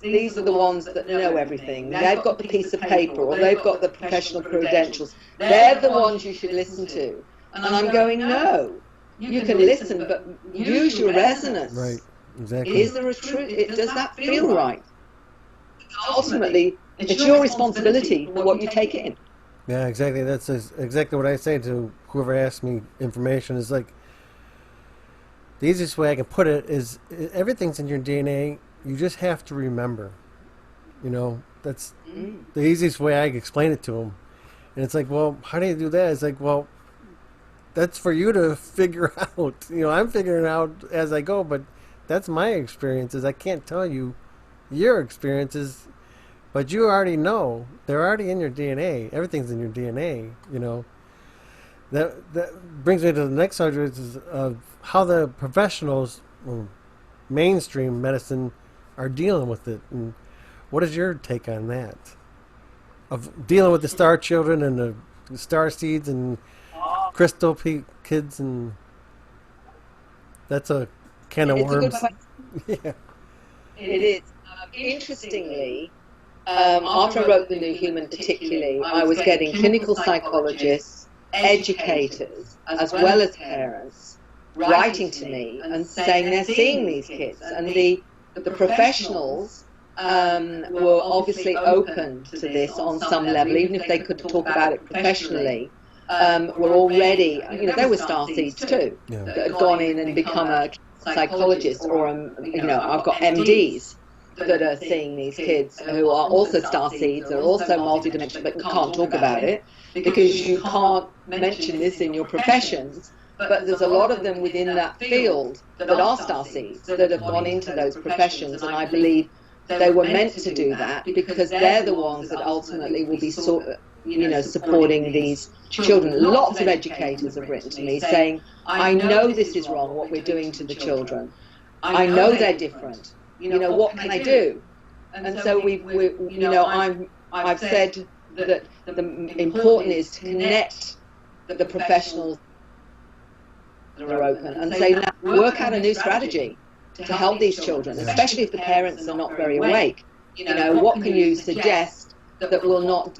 these are the ones that know everything. They've got the piece of paper, or they've got the professional credentials. They're the ones you should listen to. And I'm going, no, you can listen, but use your resonance. Right, exactly. Is there a truth? Does that feel right? Ultimately, it's your responsibility what you take in. Yeah, exactly. That's exactly what I say to whoever asks me information. Is like, the easiest way I can put it is, everything's in your DNA. You just have to remember. That's the easiest way I can explain it to them. And it's like, well, how do you do that? It's like, well, that's for you to figure out. I'm figuring it out as I go, but that's my experiences. I can't tell you your experiences, but you already know. They're already in your DNA. Everything's in your DNA, That brings me to the next subject, is how the professionals, mainstream medicine, are dealing with it. And what is your take on that? Of dealing with the star children and the star seeds and crystal kids, and that's a can of worms. Yeah. It is. Interestingly, after I wrote The New Human particularly, I was getting clinical psychologists, educators, as well as parents, writing to me and saying they're seeing these kids. And the professionals were obviously open to this on some level, even if they could talk about it professionally, were already, there were starseeds too, that had gone in and become a psychologist, or, I've got MDs that are seeing these kids who are also starseeds, are also multidimensional, but can't talk about it because you can't mention this in your professions. But there's a lot of them within that field that are starseeds that have gone into those professions, and I believe they were meant to do that because they're the ones that ultimately will be supporting these children. Lots of educators have written to me saying, I know this is wrong, what we're doing to the children. I know they're different. What can I do? And so I've said that the important is to connect the professionals that are open and say, now work out a new strategy to help these children, especially if the parents are not very awake. What can you suggest that will not,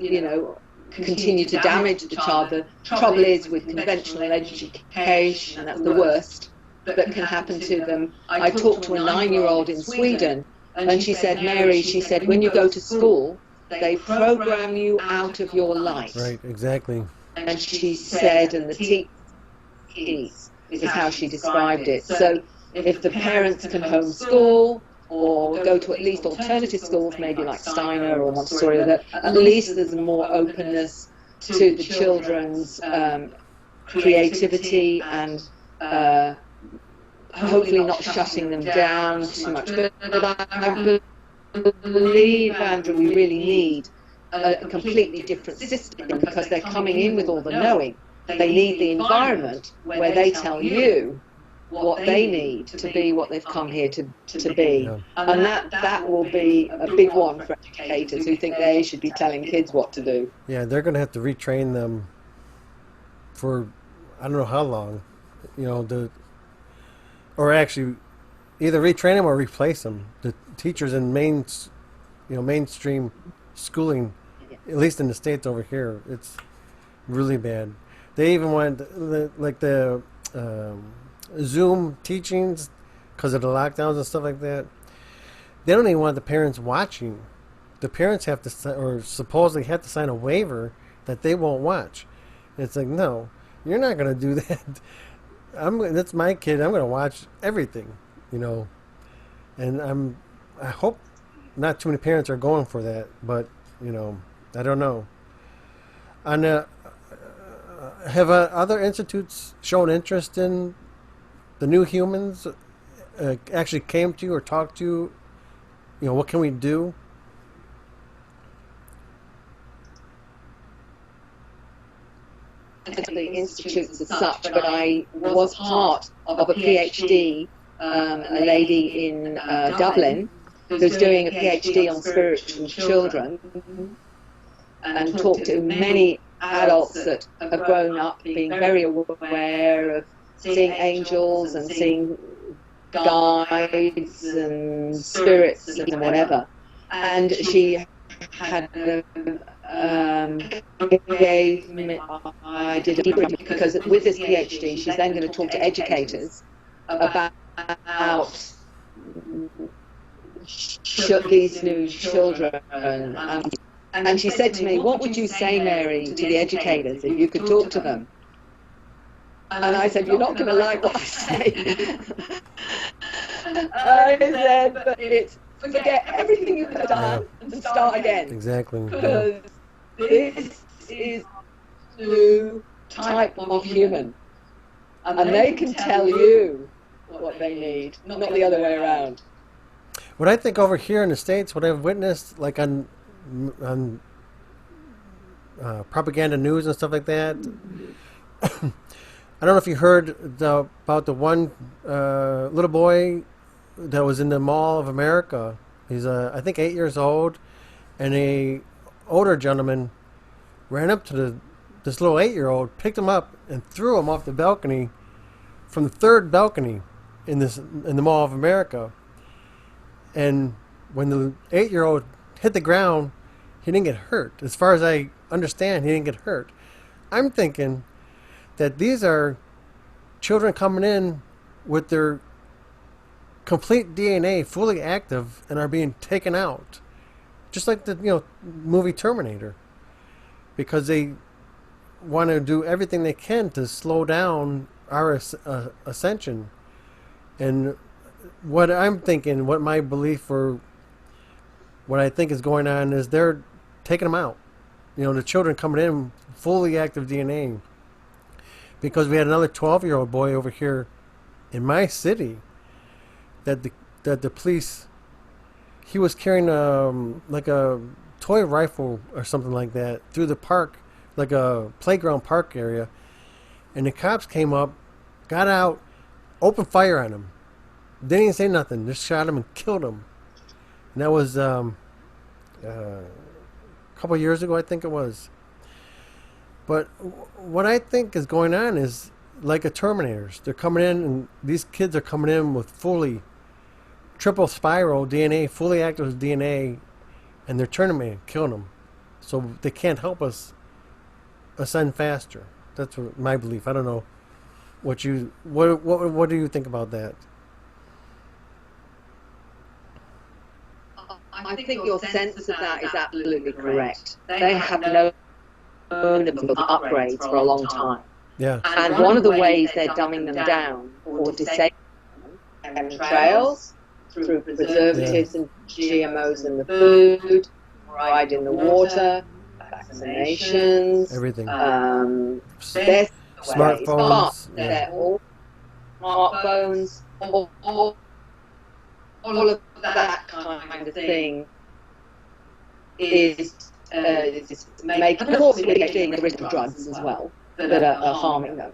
continue to damage the child? The trouble is with conventional education, that's the worst that can happen to them. I talked to a 9-year-old in Sweden, and she said, Mary, when you go to school, they program you out of your life. Right, exactly. And she said, and the teachers is how she described it. So if the parents can homeschool or go to at least alternative schools, maybe like Steiner or Montessori, that at least there's more openness to the children's creativity and hopefully not shutting them down too much. But I believe, Andrew, we really need a completely different system because they're coming in with all the knowing. They need the environment where they tell you what they need to be what they've come here to be. Yeah. And that will be a big one for educators who think they should be telling kids what to do. Yeah, they're going to have to retrain them for I don't know how long, or actually either retrain them or replace them. The teachers in mainstream schooling, at least in the States over here, it's really bad. They even want the Zoom teachings because of the lockdowns and stuff like that. They don't even want the parents watching. The parents have to, or supposedly have to sign a waiver that they won't watch. And it's like, no, you're not going to do that. That's my kid. I'm going to watch everything, And I hope not too many parents are going for that, but I don't know. And have other institutes shown interest in the New Humans? Actually came to you or talked to you? What can we do? The institutes as such, but I was part of a PhD, a lady in Dublin who's doing a PhD on spiritual children, and talked to many adults that have grown up being very aware of seeing angels and seeing guides and spirits and whatever. And she had gave me, I did a because with this PhD she's then going to talk to educators about these new children, and she said to me, what would you say, Mary, to the educators if you could talk to them? And I said, you're not going to like what I say. I said, but it's forget everything you've done and start again. Exactly. Because this is a new type of human, and they can tell you what they need, not the other way around. What I think over here in the States, what I've witnessed, like on propaganda news and stuff like that, I don't know if you heard about the one little boy that was in the Mall of America. He's I think 8 years old, and a older gentleman ran up to this little 8-year-old, picked him up, and threw him off the balcony from the third balcony in the Mall of America. And when the 8-year-old hit the ground, he didn't get hurt. As far as I understand, he didn't get hurt. I'm thinking that these are children coming in with their complete DNA fully active and are being taken out, just like the movie Terminator, because they want to do everything they can to slow down our ascension. And what I'm thinking, what my belief or what I think is going on is they're taking them out. The children coming in fully active DNA. Because we had another 12-year-old boy over here in my city that the police, he was carrying like a toy rifle or something like that through the park, like a playground park area, and the cops came up, got out, opened fire on him. Didn't even say nothing, just shot him and killed him. And that was a couple of years ago, I think it was. But what I think is going on is like a Terminators. They're coming in, and these kids are coming in with fully triple spiral DNA, fully active DNA, and they're turning me and killing them. So they can't help us ascend faster. That's my belief. I don't know what do you think about that? I think your sense of that is absolutely correct. They have known about upgrades for a long time. Yeah. And one of the ways they're dumbing them down or disabling chemtrails through preservatives and GMOs in the food, fluoride in the water, vaccinations, everything. There's Smartphones. They're all smartphones, all of that kind of thing is making, of course, mitigating the risk of drugs as well that are harming them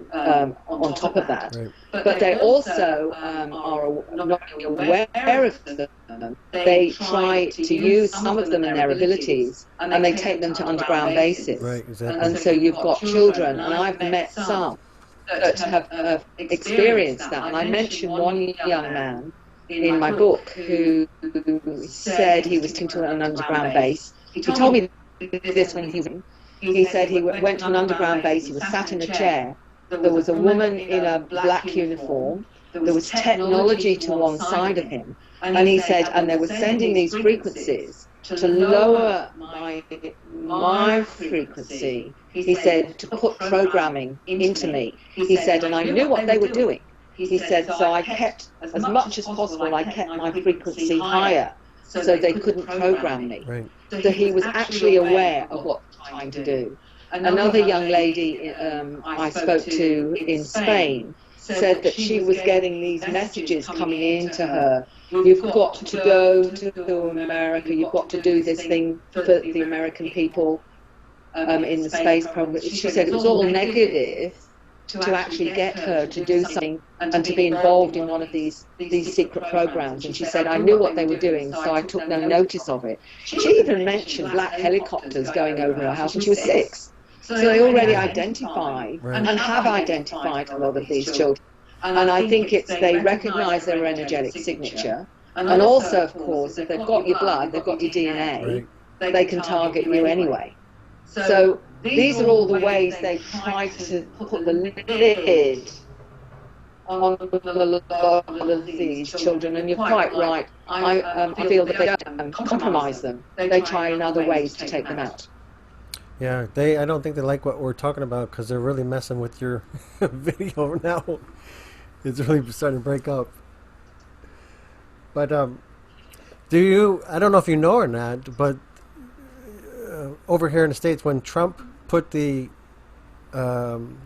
on top of that. Right. But they also are not aware of them. They try to use some of them in their abilities, and they take them to underground bases. Right, exactly. And so you've got children, and I've met some that have experienced that. And I mentioned one young man in my book who said he was taken to an underground base. He told me this when he said he went to an underground base, he was sat in a chair, there was a woman in a black uniform, there was technology to one side of him, and he said, and they were sending these frequencies to lower my frequency, he said, to put programming into me. He said, and I knew what they were doing. He said, so I kept, as much as possible, I kept my frequency higher so they couldn't program me. Right. So he was actually aware of what they were trying to do. Another young lady I spoke to in Spain said that she was getting these messages coming into her. You've got to go to America, you've got to do this thing for the American people in the space program. She said it was all negative to actually get her to do something and to be involved in one of these secret programs. And she said, I knew what they were doing, so I took no notice of it. She even mentioned black helicopters going over her house when she was 6. So they already identify and have identified a lot of these children. And I think they recognise their energetic signature. And also, of course, if they've got your blood, they've got your DNA, they can target you anyway. So these are all the ways they've tried to put the lid on a lot of these children. And you're quite right. I feel that they don't compromise them. They try in other ways to take them out. Yeah, I don't think they like what we're talking about because they're really messing with your video now. It's really starting to break up. But I don't know if you know or not, but over here in the States, when Trump put the 2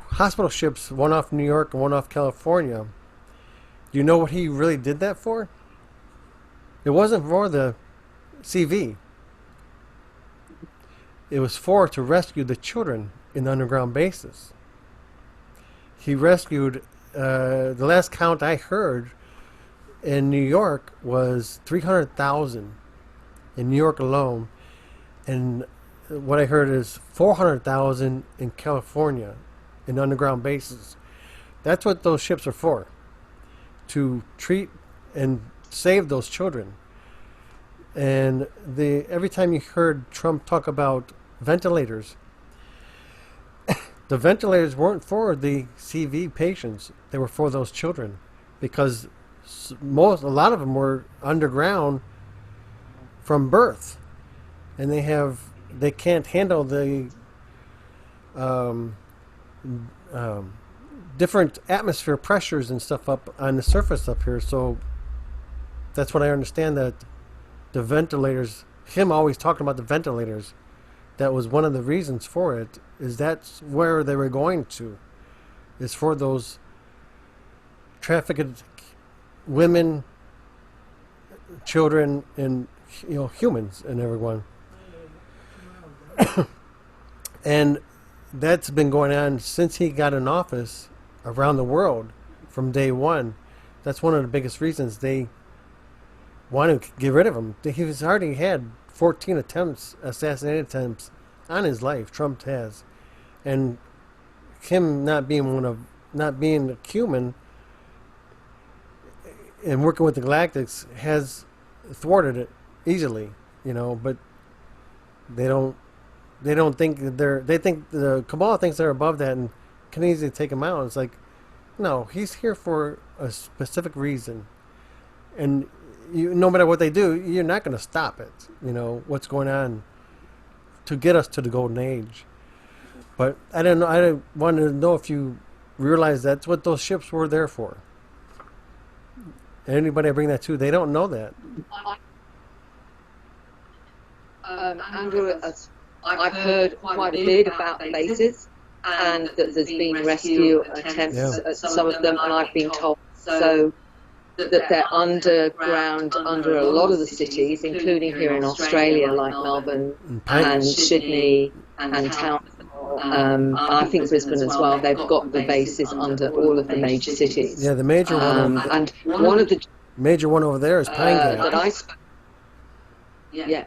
hospital ships, one off New York and one off California, do you know what he really did that for? It wasn't for the CV. It was to rescue the children in the underground bases. He rescued, the last count I heard in New York was 300,000 in New York alone. And what I heard is 400,000 in California in underground bases. That's what those ships are for. To treat and save those children. And every time you heard Trump talk about ventilators, the ventilators weren't for the CV patients. They were for those children, because a lot of them were underground from birth, and they can't handle the different atmosphere pressures and stuff up on the surface up here. So that's what I understand, that the ventilators, him always talking about the ventilators, that was one of the reasons for it, is that's where they were going to, is for those trafficked women, children, and humans and everyone. And that's been going on since he got in office around the world from day one. That's one of the biggest reasons they want to get rid of him. He's already had 14 assassination attempts on his life. Trump has, and him not being a human and working with the Galactics has thwarted it easily, But they don't think they think the Kabbalah thinks they're above that and can easily take him out. It's like, no, he's here for a specific reason, and no matter what they do, you're not going to stop it. What's going on to get us to the golden age. But I don't know. I wanted to know if you realize that's what those ships were there for. Anybody I bring that to, they don't know that. Andrew, I've heard quite a bit about the bases, and that there's been rescue attempts at some of them, and I've been told so that they're underground under a lot of the cities, including here in Australia, like Melbourne and Sydney and Townsville. I think Brisbane as well. They've got the bases under all of the major cities. Yeah, the major one. And one of the major one over there is Pine Gap. That I spoke. Yeah.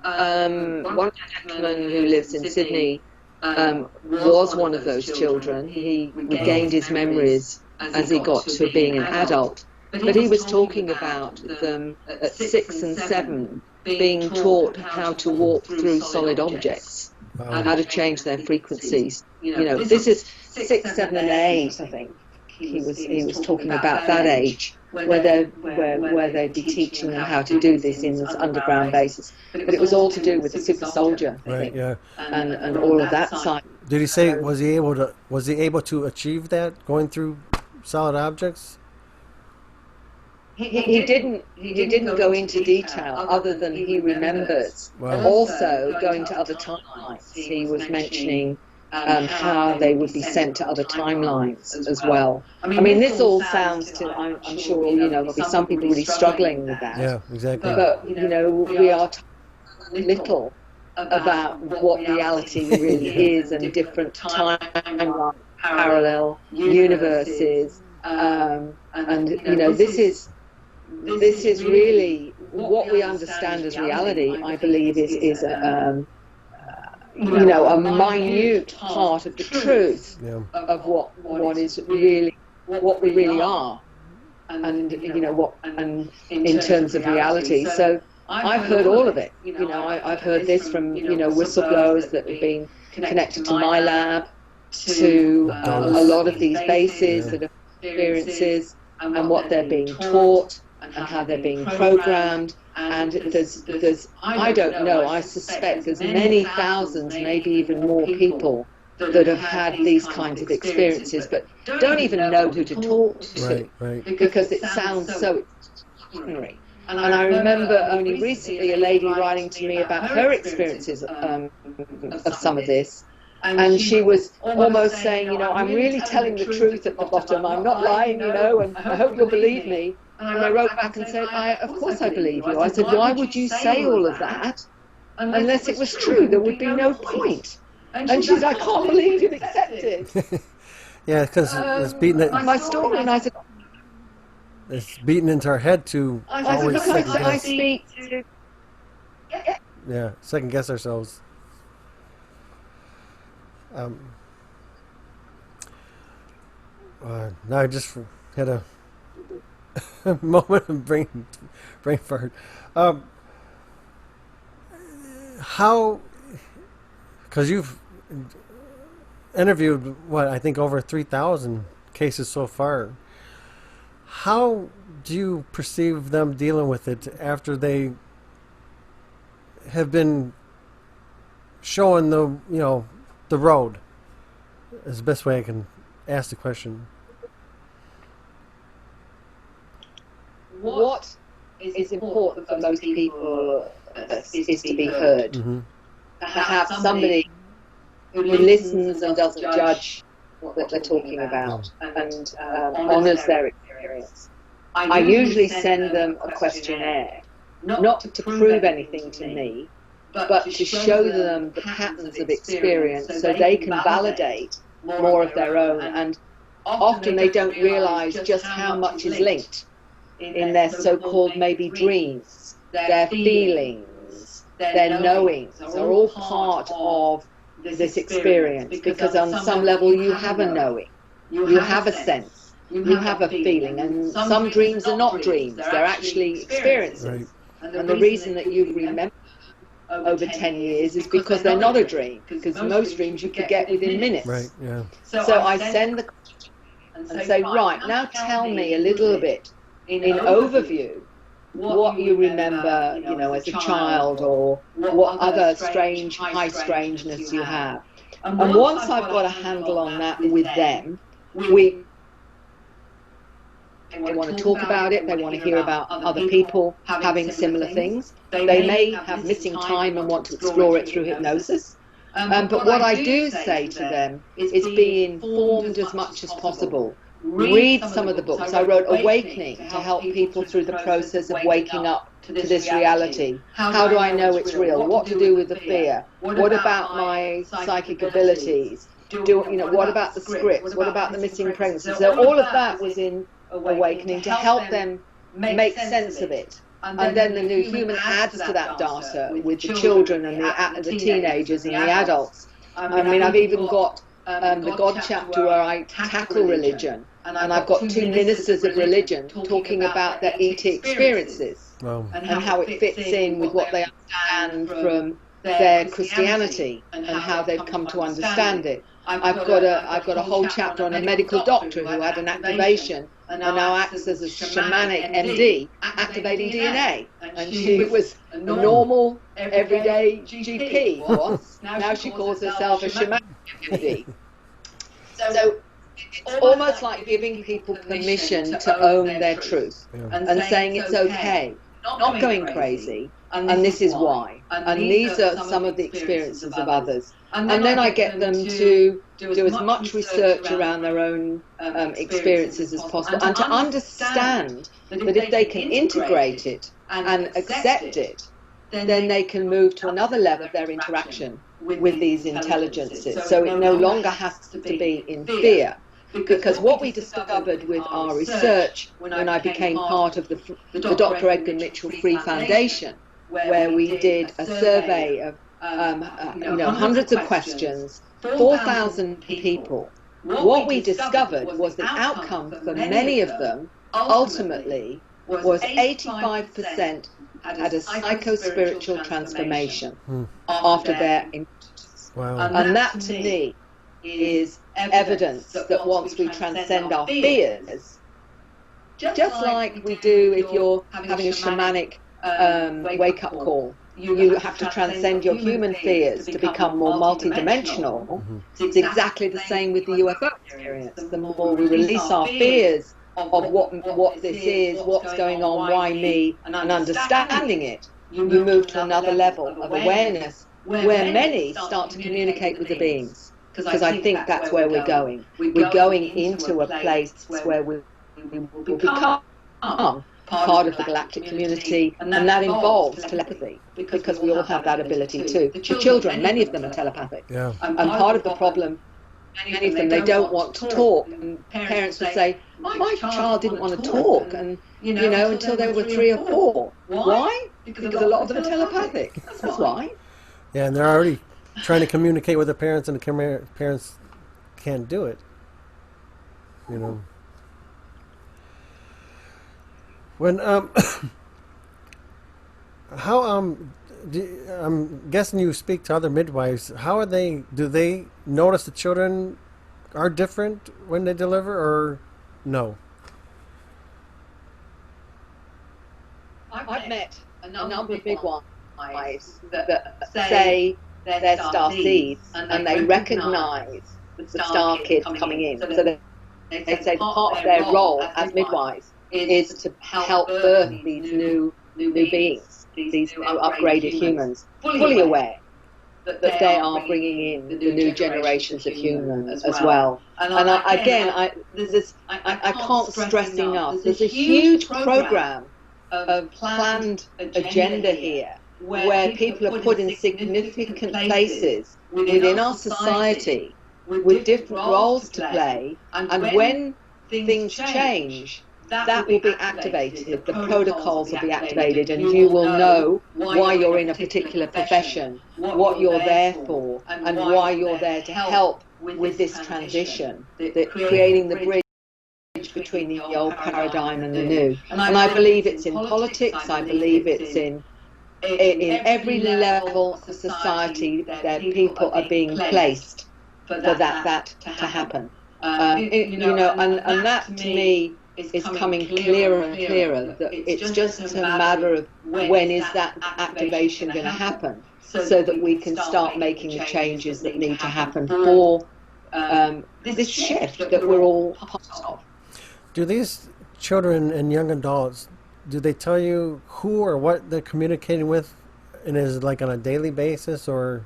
One gentleman who lives in Sydney was one of those children. He regained his memories as he got to being an adult. But he was talking about them at 6 and 7 being taught how to walk through solid objects, how to change their frequencies. This is 6, 7, and 8, I think. He was talking about that age, where they'd be teaching them how to do this in this underground bases. But it was all to do with the super soldier, I think, and all of that side. Did he say was he able to achieve that, going through solid objects? He didn't go into detail other than he remembers. Also going to other timelines. He was mentioning how they would be sent to other timelines as well. I mean, this all sounds to, I'm sure, there'll be some people really struggling with that. Yeah, exactly. But, we are talking little about what reality really is, and different timelines, parallel universes. This is really what we understand as reality. I believe is a minute part of the truth of what is really what we really are, and in terms of reality. So I've heard all of it. I've heard this from whistleblowers that have been connected to my lab, to a lot of these bases that have experiences and what they're being taught and how they're being programmed. And there's I don't know, I suspect there's many thousands, maybe even more people that have had these kinds of experiences, but don't even know who to talk to, because it sounds so extraordinary. And I remember only recently a lady writing to me about her experiences of some of this. And she was almost saying, I'm really telling the truth at the bottom. I'm not lying, and I hope you'll believe me. And I wrote back and said, of course I believe you. I said, why would you say all of that unless it was true? There would be no point. And she said, I can't believe you've accepted. Yeah, because it's beaten it. My story. And I said, it's beaten into our head to always second guess. I speak to... Yeah, second guess ourselves. Now I just had a moment of brain fart. Um, how? Because you've interviewed what I think over 3,000 cases so far. How do you perceive them dealing with it after they have been showing the road? Is the best way I can ask the question. What is important for most people is to be heard. Mm-hmm. To have somebody who listens and doesn't judge what they're talking about and honours their experience. I usually send them a questionnaire, not to prove anything to me, but to show them the patterns of experience so they can validate more of their own. And often they don't realise just how much is linked in their so-called maybe dreams, their feelings, their knowings are all part of this experience, because on some level you have a knowing, you have a sense, you have a feeling, and some dreams are not dreams, they're actually experiences. Right. And the reason that you remember over 10 years is because they're not a dream, because most dreams you forget within minutes. Right, yeah. So I send the question and say, right, now tell me a little bit in overview what you remember, as a child, or what other strange, high strangeness you have. And once I've got a handle on that with them, they want to talk about it, they want to hear about other people having similar things. They may have missing time and want to explore it through hypnosis. But what I do say to them is be informed as much as possible. Read some of the books. I wrote Awakening to help people through the process of waking up to this reality. How do I know it's real? What to do with the fear? What about my psychic abilities? What about the scripts? What about the missing pregnancies? So all of that was in Awakening to help them make sense of it. And then the New Human adds to that data with the children and the teenagers and the adults. I mean, I've even got the God chapter where I tackle religion, and I've got two ministers of religion talking about their ET experiences. Wow. And how it fits in with what they understand from their Christianity and how they've come to understand it. I've got a whole chapter on a medical doctor who had an activation and now acts as a shamanic MD activating DNA. And she was a normal, everyday GP once. Now she calls herself a shamanic MD. So it's almost like giving people permission to own their truth and saying it's okay, not going crazy, and this is why. And these are some of the experiences of others. And then I get them to do as much research around their own experiences as possible, and to understand that if they can integrate it and accept it, then they can move to another level of their interaction with these intelligences. So it no longer has to be in fear. Because what we discovered with our research when I became part of the Dr. Edgar Mitchell Free Foundation, where we did a survey of hundreds of questions, 4,000 people, what we discovered was the outcome for many of them ultimately was 85% had a psycho-spiritual transformation after their injustice. Wow. And that to me is evidence that once we transcend our fears, just like we do if you're having a shamanic wake-up call, you have to transcend your human fears to become more multidimensional. Mm-hmm. It's exactly the same with the UFO experience. The more we release our fears of what this is, what's going on, why me, and understanding it, you move to another level of awareness where many start to communicate with the beings. Because I think that's where we're going. We're going into a place where we will become part of the galactic community, and that involves telepathy, because we all have that ability too. The children, many of them are telepathic. Yeah. And part of the problem, many of them, they don't want to talk, and parents would say, my child didn't want to talk, and until they were 3 or 4. Why? Because a lot of them are telepathic. That's why. Yeah, and they're already trying to communicate with the parents, and the parents can't do it. When how I'm guessing you speak to other midwives. How are they? Do they notice the children are different when they deliver, or no? I've met a number of midwives that say they're star seeds and they recognise the star kids coming in. So they say part of their role as midwives is to help birth these new beings, these new upgraded humans, fully aware that they are bringing in the new generations of humans as well. And I can't stress enough, there's a huge program of planned agenda here where people are put in significant places within our society with different roles to play, and when things change, that will be activated, the protocols will be activated, and you will know why you're in a particular profession, what you're there for, and why you're there to help with this transition, creating the bridge between the old paradigm and the new. And I believe it's in politics, I believe it's in every level of society that people are being placed for that to happen. And that to me is coming clearer and clearer, that it's just a matter of when is that activation going to happen, so that we can start making the changes that need to happen for this shift that we're all part of. Do these children and young adults, do they tell you who or what they're communicating with, and is it like on a daily basis, or?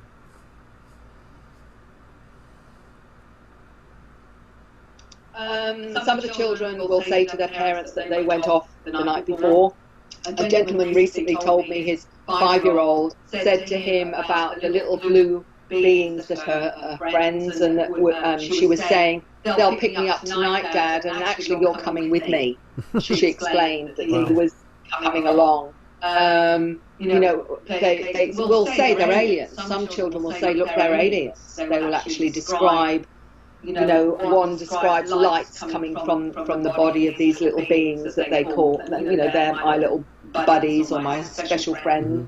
Some of the children will say to their parents that they went off the night before. A gentleman recently told me his 5-year-old said to him about the little blue beings that are friends, and that she was saying, "They'll pick me up tonight, Dad, and actually you're coming with me." She explained that he was coming along. They will say they're aliens. Some children will say, "Look, they're aliens." They will actually describe, one describes lights coming from the body of these little beings that they call, they're my little buddies or my special friends,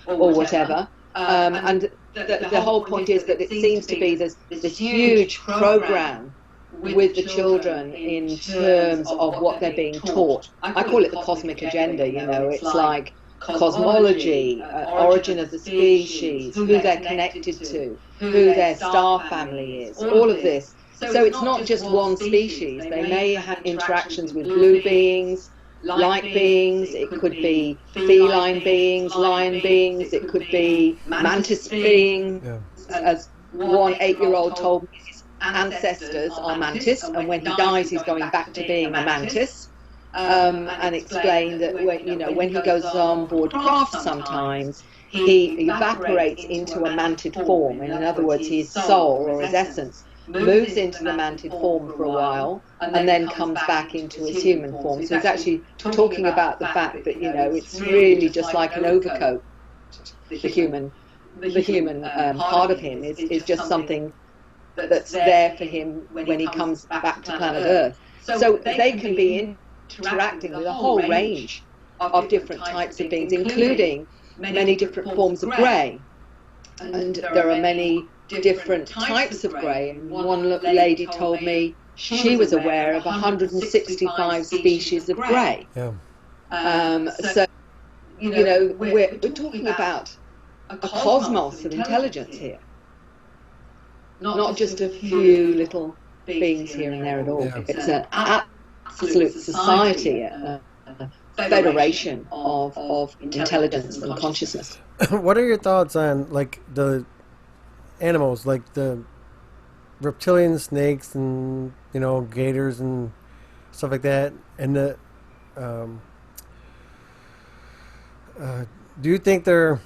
or whatever. And the whole point is that it seems to be this huge program with the children in terms of what they're being taught. I call it the cosmic agenda. It's like cosmology, origin of the species, who they're connected to, who their star family is, all of this. So it's not just one species. They may have interactions with blue beings, light beings, it could be feline beings, lion beings, it could be mantis beings. Yeah. As one 8-year-old told me, his ancestors are mantis, and when he dies he's going back to being a mantis. And explained that when he goes on board craft sometimes, he evaporates into a mantid form. In other words, his soul or his essence moves into the mantid form for a while and then comes back into his human form. So he's actually talking about the fact that it's really just like an overcoat. The human part of him is just something that's there for him when he comes back to planet Earth. So they can be interacting with a whole range of different types of beings, including many different forms of grey. And there are many different types of grey. And one lady told me she was aware of 165 species of grey. Yeah. So we're talking about a cosmos of intelligence here, not just a few little beings here and there at all. Yeah. It's an absolute society, a federation of intelligence and consciousness. What are your thoughts on like the animals, like the reptilian snakes and gators and stuff like that, and the do you think they're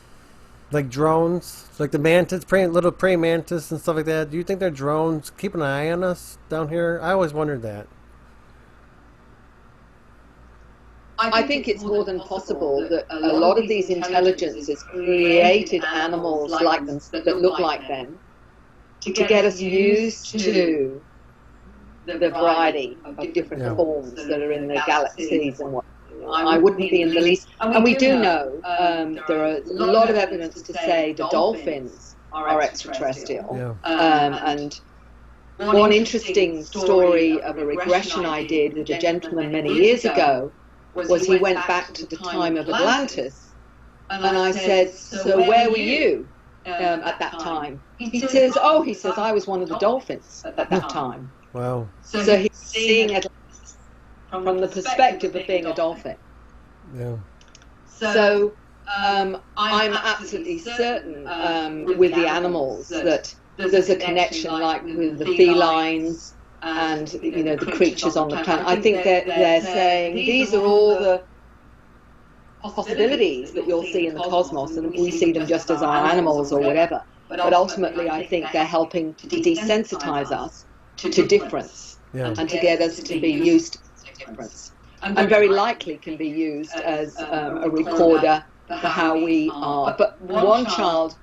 like drones, like the mantis, little praying mantis and stuff like that? Do you think they're drones? Keep an eye on us down here. I always wondered that. I think it's more than possible that a lot of these intelligences created animals like them that look like them to get us used to the variety of different forms that are in the galaxies and what. I wouldn't be in the least. And we do know there are a lot of evidence to say the dolphins are extraterrestrial. And one interesting story of a regression I did with a gentleman many years ago was he went back to the time of Atlantis, and I said, so where were you at that time? He says, I was one of the dolphins at that time. Wow. So he's seeing Atlantis from the perspective of being a dolphin. Yeah. So I'm absolutely certain with the animals that there's a connection, like with the felines and the creatures on the planet. I think they're saying these are all the possibilities that you'll see in the cosmos, and we see them just as our animals or whatever. But ultimately, I think they're helping to desensitize us to difference and to get us to be used to difference. And very likely can be used as a recorder for how we are. But one child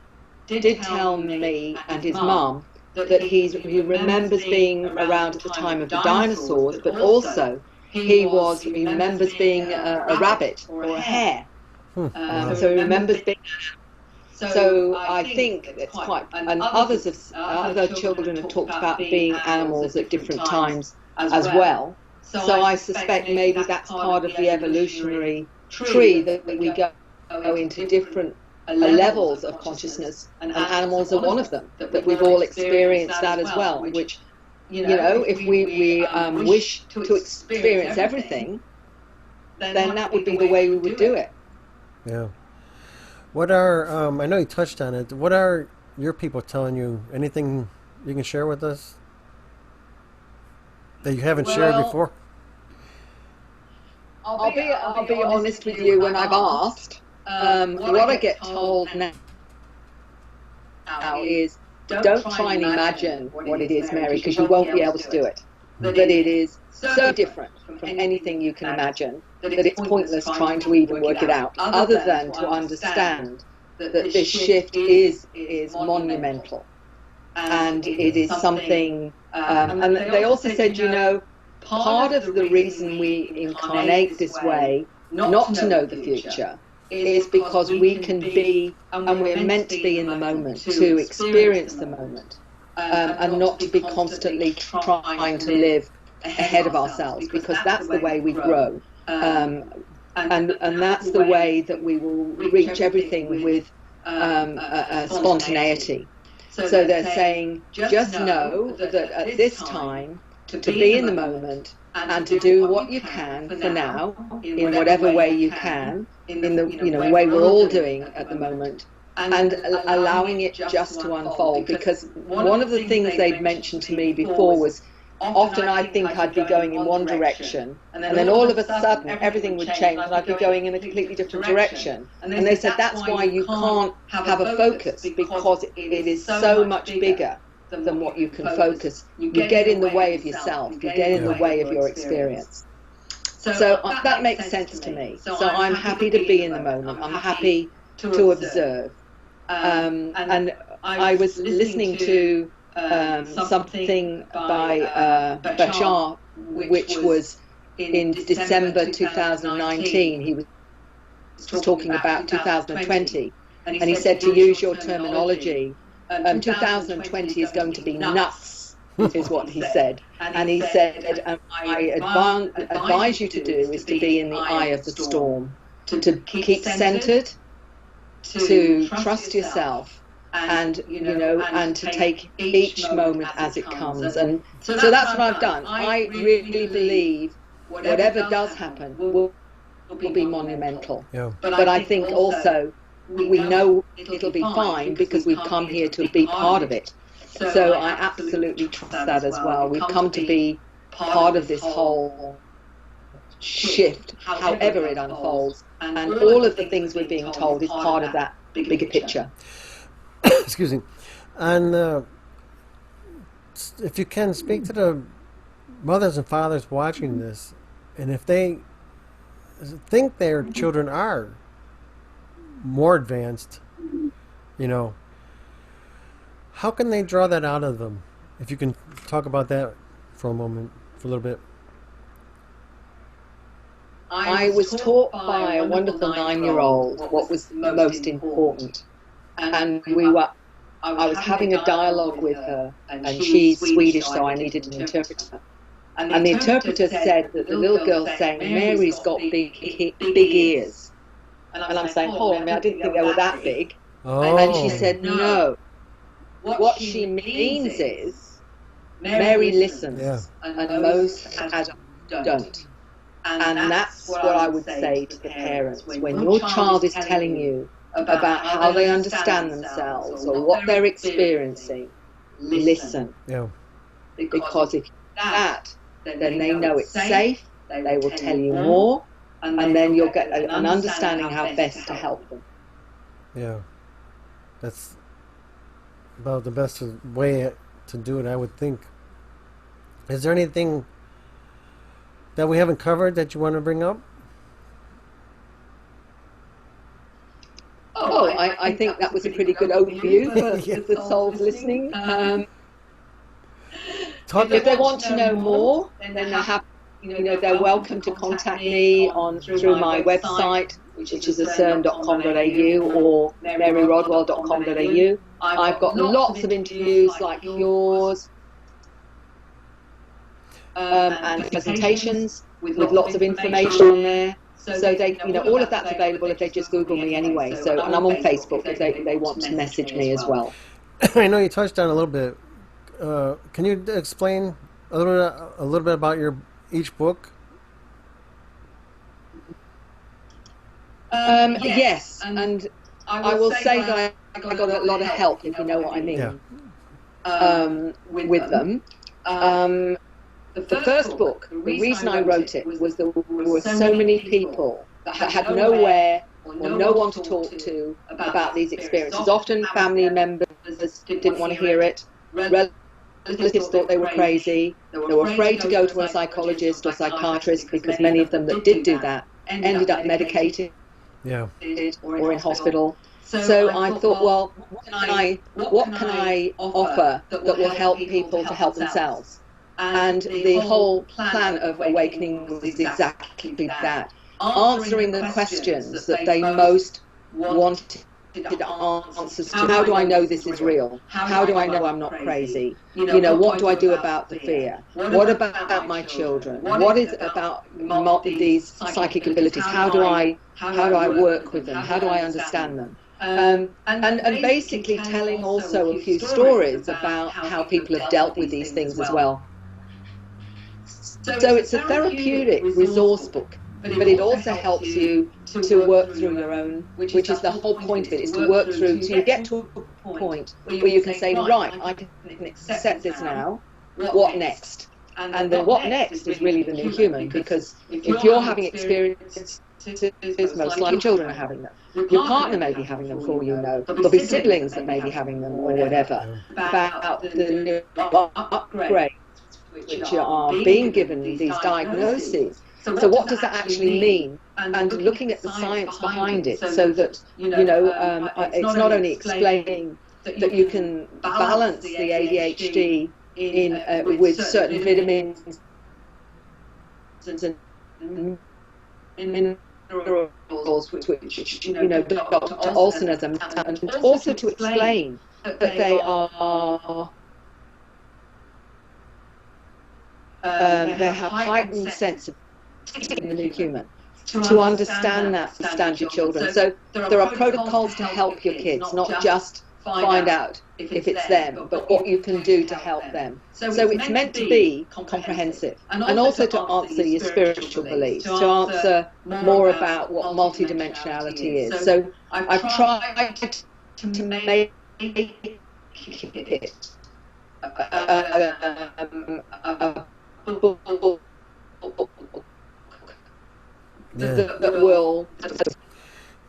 did tell me and his mum that he remembers being around at the time of the dinosaurs, but also he remembers being a rabbit or a hare. So he remembers being. So I think it's quite. And other children have talked about being animals at different times as well. So I suspect maybe that's part of the evolutionary tree, that we go into different levels of consciousness, and animals are one of them, that we've all experienced that as well, which, if we wish to experience everything, then that would be the way we would do it. Yeah. What are, I know you touched on it, what are your people telling you? Anything you can share with us that you haven't shared before? I'll be honest with you when I've asked. What I get told now is, don't try and imagine what it is, Mary, because you won't be able to do it. That it is so different from anything you can imagine that it's pointless trying to even work it out, other than to understand that this shift is monumental, and it is something. And they also said, part of the reason we incarnate this way, not to know the future, is because we can be, and we're meant to be in the moment, to experience the moment, and not to be constantly trying to live ahead of ourselves, because that's the way we grow, and that's the way that we will reach everything with spontaneity. So they're saying, just know that at this time, to be in the moment and to do what you can for now, in whatever way you can, in the way we're all doing at the moment, and allowing it just to unfold. Because one of the things they'd mentioned to me before was, often I think I'd be going in one direction, and then all of a sudden everything would change and I'd be going in a completely different direction. And they said that's why you can't have a focus, because it is so much bigger than what you can focus. You get in the way of yourself, you get in the way of your experience. So that makes sense to me. So I'm happy to be in the moment, I'm happy to observe. And I was listening to something by Bashar, which was in December 2019. He was talking about 2020, and he said, to use your terminology, 2020 is going to be nuts, is what he said. And he said, I advise you to do is to be in the eye of the storm, to keep centered, to trust yourself, and and to take each moment as it comes. And so that's what I've done. I really believe whatever does happen will be monumental. But I think also we know it'll be fine because we've come here to be part of it. So I absolutely trust that as well. We've come to be part of this whole shift, however it unfolds, and all of the things we're being told is part of that bigger picture. Excuse me. And if you can, speak to the mothers and fathers watching this, and if they think their children are more advanced, how can they draw that out of them? If you can talk about that for a moment, for a little bit. I was taught by a wonderful 9-year-old what was most important. And I was having a dialogue with her, and she's Swedish, so I needed an interpreter. And the interpreter said that the little girl's saying, Mary's got big ears. And I'm saying, oh, I mean, I didn't think they were that big. Oh. And she said, no. What she means is, Mary listens, and most adults don't. And that's what I would say to the parents. When your child is telling you about how they understand themselves or what they're experiencing, listen. Yeah. Because if that, then they know it's safe, they will tell you more, and then you'll get an understanding how best to help them. Yeah. That's about the best way to do it, I would think. Is there anything that we haven't covered that you want to bring up? Oh, I think that was a pretty good overview for the souls listening. If they want to know more, then they're welcome to contact me through my website, which is acern.com.au or maryrodwell.com.au. I've got lots of interviews like yours and presentations with lots of information on there. So they, all of that's available if they just Google me anyway. So, and I'm on Facebook if they want to message me as well. I know you touched on a little bit. Can you explain a little bit about each book? Yes, and I will say that I got a lot of help, if you know what I mean, with them. The first book, the reason I wrote it was there were so many people that had nowhere or no one to talk to about these experiences. Often family members didn't want to hear it. Relatives thought they were crazy. They were afraid to go to a psychologist or psychiatrist because many of them that did do that ended up medicated or in hospital. So I thought, well, what can I offer that will help people to help themselves? And the whole plan of Awakening was exactly that, answering the questions that they most wanted answers to. How do I know this is real? How do I know I'm not crazy? What do I do about the fear? What about my children? What is about these psychic abilities? How do I work with them? How do I understand them? And basically telling also a few stories about how people have dealt with these things as well. So it's a therapeutic resource book, but it also helps you to work through your own, which is the whole point of it, is to work through till you get to a point where you can say, right, I can accept this now, what next? And the what next is really the new human, because if you're having experiences, most likely children are having them. Your partner may be having them for all you know. There'll be siblings that may be having them or whatever. About the upgrade which are being given these diagnoses. So what does that actually mean? And looking at the science behind it, so that it's not only explaining that you can balance the ADHD with certain vitamins and minerals, which Dr. Olson has, and also to explain that they are. They have heightened sense of in the new human to understand your children. So there are protocols to help your kids, not just find out if it's them, but what you can do to help them. So it's meant to be comprehensive, and also to answer your spiritual beliefs, to answer more about what multidimensionality is. So I've tried to make it that will.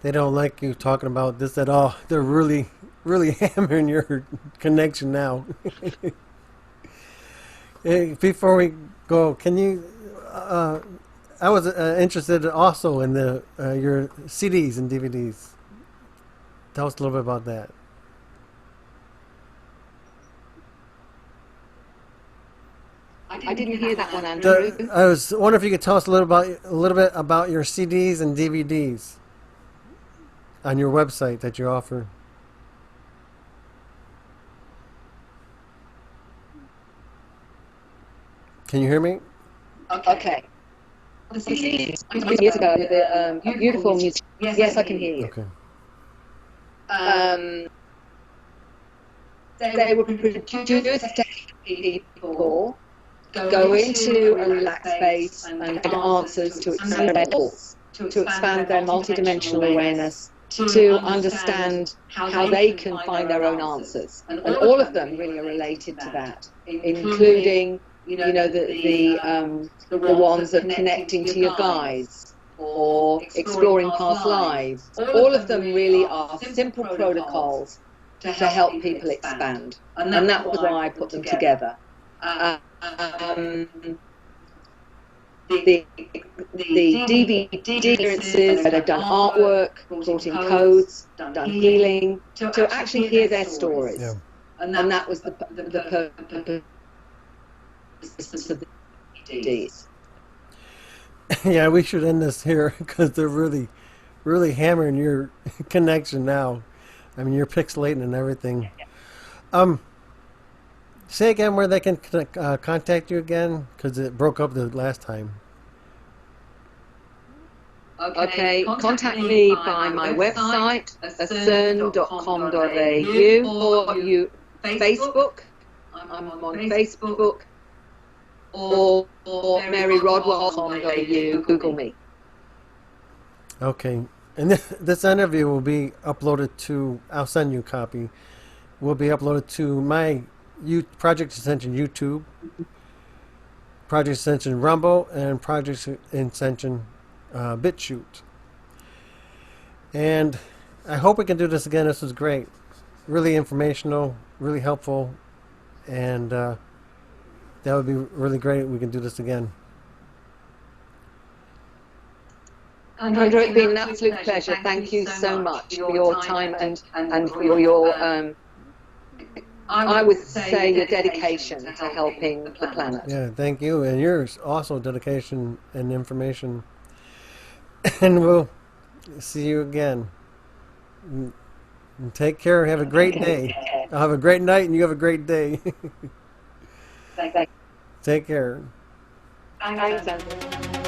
They don't like you talking about this at all. They're really hammering your connection now. Hey, before we go, can you? I was interested also in your CDs and DVDs. Tell us a little bit about that. I didn't hear that one, Andrew. I was wondering if you could tell us a little bit about your CDs and DVDs on your website that you offer. Can you hear me? Okay. Years ago, the beautiful music. Yes, I can hear you. Okay. They were produced to people go into a relaxed space and get answers to expand their thoughts, to expand their multidimensional awareness, to understand how they can find their own answers. And all of them really are related to that, including, the ones of connecting to your guides or exploring past lives. All of them really are simple protocols to help people expand. And that was why I put them together. The DVD experiences where they've done artwork, brought in codes, done healing, to actually hear their stories. Yeah. And that was the purpose of the DVDs. Yeah, we should end this here because they're really, really hammering your connection now. I mean, you're pixelating and everything. Say again where they can contact you again, because it broke up the last time. Okay, contact me by my website, ascend.com.au, or Facebook. I'm on Facebook, or maryrodwell.com.au. Google me. Okay, and this interview will be uploaded to, I'll send you a copy, will be uploaded to my Project Ascension YouTube, Project Ascension Rumble, and Project Ascension BitChute. And I hope we can do this again. This was great. Really informational, really helpful, and that would be really great if we can do this again. Andrew, it's been an absolute pleasure. Thank you so much for your time and for your I would say your dedication to helping the planet. Yeah, thank you. And yours also, dedication and information. And we'll see you again. Take care. Have a great day. I'll have a great night and you have a great day. Take care. Thanks, Andrew.